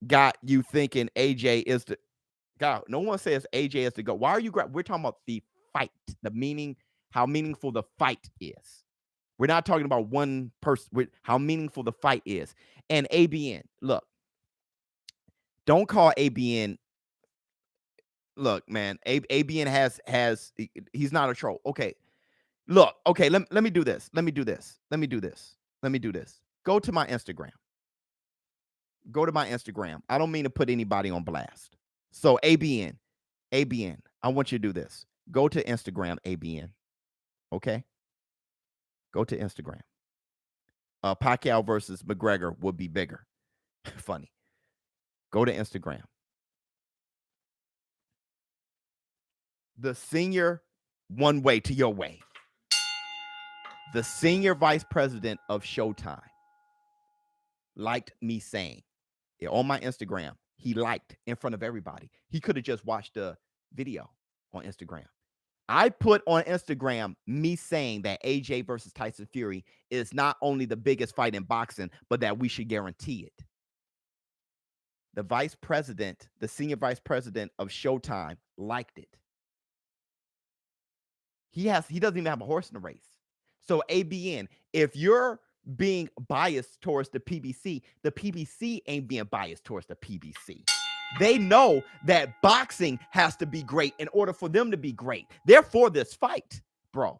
got you thinking AJ is the God. No one says AJ is the GOAT. Why are you? We're talking about the fight, the meaning, how meaningful the fight is. We're not talking about one person. How meaningful the fight is. And ABN, look, don't call ABN. Look, man, ABN has he's not a troll. Okay. Look, okay, let me do this. Let me do this. Go to my Instagram. I don't mean to put anybody on blast. So ABN, I want you to do this. Go to Instagram, ABN. Okay? Go to Instagram. Pacquiao versus McGregor would be bigger. Funny. Go to Instagram. The senior, one way to your way. The senior vice president of Showtime liked me saying on my Instagram, he liked in front of everybody. He could have just watched the video on Instagram. I put on Instagram me saying that AJ versus Tyson Fury is not only the biggest fight in boxing, but that we should guarantee it. The vice president, the senior vice president of Showtime liked it. He doesn't even have a horse in the race. So ABN, if you're being biased towards the PBC ain't being biased towards the PBC. They know that boxing has to be great in order for them to be great. They're for this fight, bro.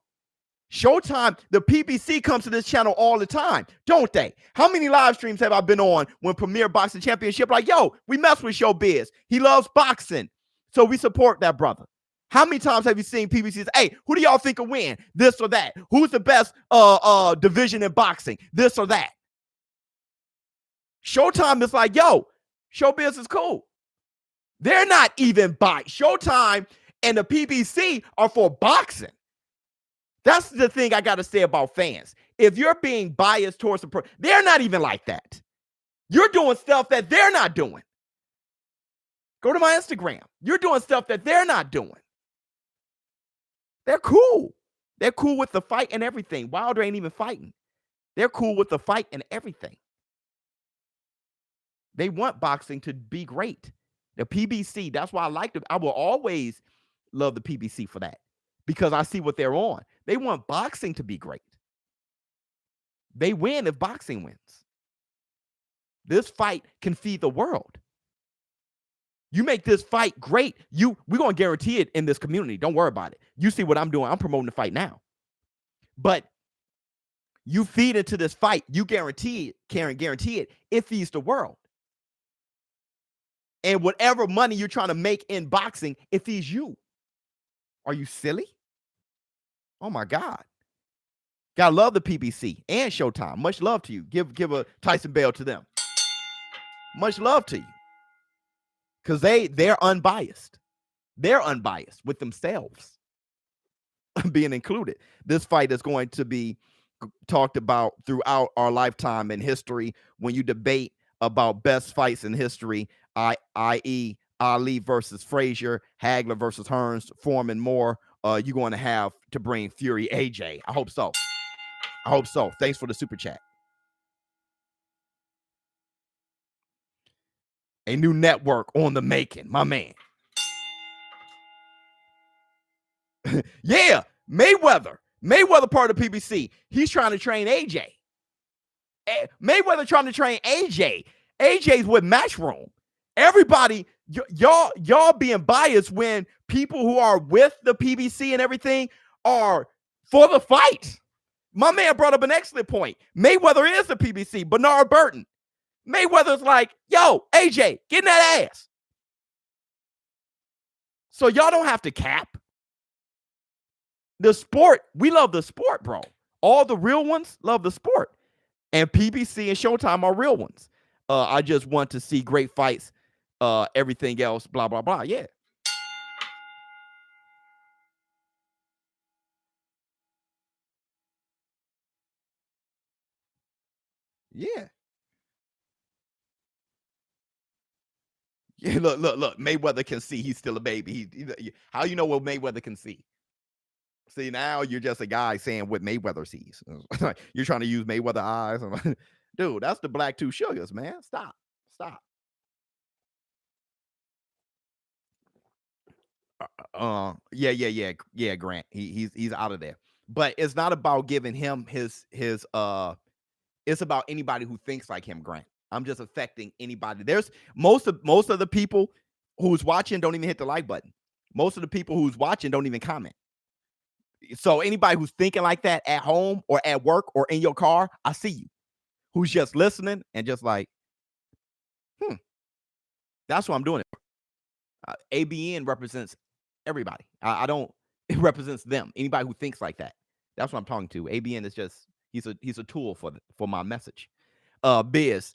Showtime, the PBC comes to this channel all the time, don't they? How many live streams have I been on when Premier Boxing Championship? Like, yo, we mess with ShowBizz. He loves boxing, so we support that brother. How many times have you seen PBC say, hey, who do y'all think will win? This or that? Who's the best division in boxing? This or that? Showtime is like, yo, ShowBizz is cool. They're not even biased. Showtime and the PBC are for boxing. That's the thing I got to say about fans. If you're being biased towards the they're not even like that. You're doing stuff that they're not doing. Go to my Instagram. You're doing stuff that they're not doing. They're cool. They're cool with the fight and everything. Wilder ain't even fighting. They're cool with the fight and everything. They want boxing to be great. The PBC, that's why I like them. I will always love the PBC for that because I see what they're on. They want boxing to be great. They win if boxing wins. This fight can feed the world. You make this fight great, we're going to guarantee it in this community. Don't worry about it. You see what I'm doing. I'm promoting the fight now. But you feed into this fight, you guarantee it, it feeds the world. And whatever money you're trying to make in boxing, it feeds you. Are you silly? Oh, my God. Gotta love the PBC and Showtime. Much love to you. Give a Tyson Bell to them. Much love to you. Because they're unbiased. They're unbiased with themselves being included. This fight is going to be talked about throughout our lifetime in history when you debate about best fights in history, i.e. Ali versus Frazier, Hagler versus Hearns, Foreman, Moore. You're going to have to bring Fury AJ. I hope so. I hope so. Thanks for the super chat. A new network on the making, my man. Yeah, Mayweather part of the PBC. He's trying to train AJ. Mayweather trying to train AJ. AJ's with Matchroom. Everybody, y'all being biased when people who are with the PBC and everything are for the fight. My man brought up an excellent point. Mayweather is the PBC. Bernard Burton. Mayweather's like, yo, AJ, get in that ass. So y'all don't have to cap. The sport, we love the sport, bro. All the real ones love the sport. And PBC and Showtime are real ones. I just want to see great fights, everything else, blah, blah, blah. Yeah. Yeah. Yeah, look. Mayweather can see he's still a baby. How you know what Mayweather can see? See, now you're just a guy saying what Mayweather sees. You're trying to use Mayweather eyes. Dude, that's the black two sugars, man. Stop. Yeah, Grant. He's out of there. But it's not about giving him his it's about anybody who thinks like him, Grant. I'm just affecting anybody. There's most of the people who's watching don't even hit the like button. Most of the people who's watching don't even comment. So anybody who's thinking like that at home or at work or in your car, I see you. Who's just listening and just like, that's what I'm doing. ABN represents everybody. It represents them. Anybody who thinks like that. That's what I'm talking to. ABN is just, he's a tool for my message. Biz,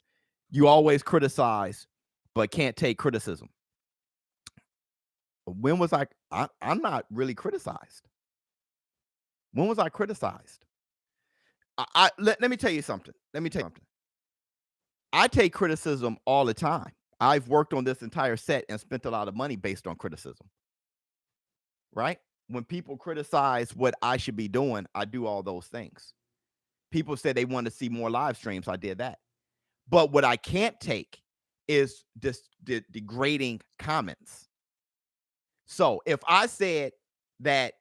you always criticize but can't take criticism. When was I'm not really criticized. When was I criticized? Let me tell you something. I take criticism all the time. I've worked on this entire set and spent a lot of money based on criticism. Right? When people criticize what I should be doing, I do all those things. People said they want to see more live streams. I did that. But what I can't take is degrading comments. So if I said that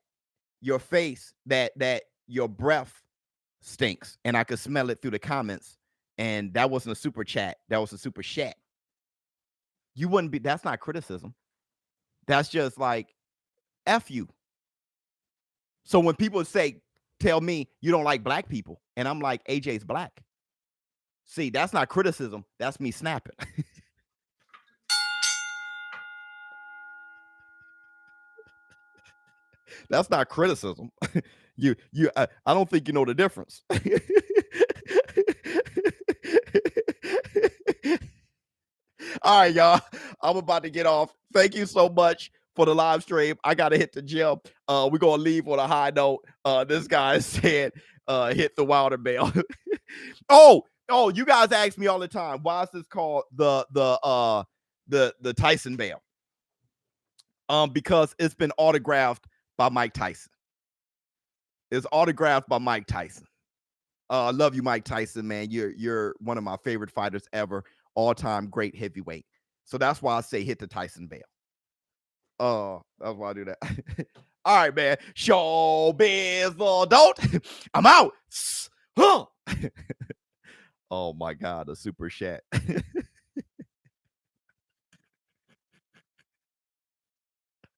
your face, that your breath stinks, and I could smell it through the comments, and that wasn't a super chat, that was a super chat, you wouldn't be, that's not criticism. That's just like, F you. So when people tell me you don't like black people, and I'm like, AJ's black. See, that's not criticism. That's me snapping. That's not criticism. I don't think you know the difference. All right, y'all. I'm about to get off. Thank you so much for the live stream. I gotta hit the gym. We're gonna leave on a high note. This guy said, hit the Wilder bell. Oh, you guys ask me all the time, why is this called the Tyson bell? Because it's been autographed by Mike Tyson. It's autographed by Mike Tyson. I love you, Mike Tyson, man. You're one of my favorite fighters ever, all-time great heavyweight. So that's why I say hit the Tyson bell. That's why I do that. All right, man. ShowBizz, don't. I'm out. Huh. Oh my God, a super chat.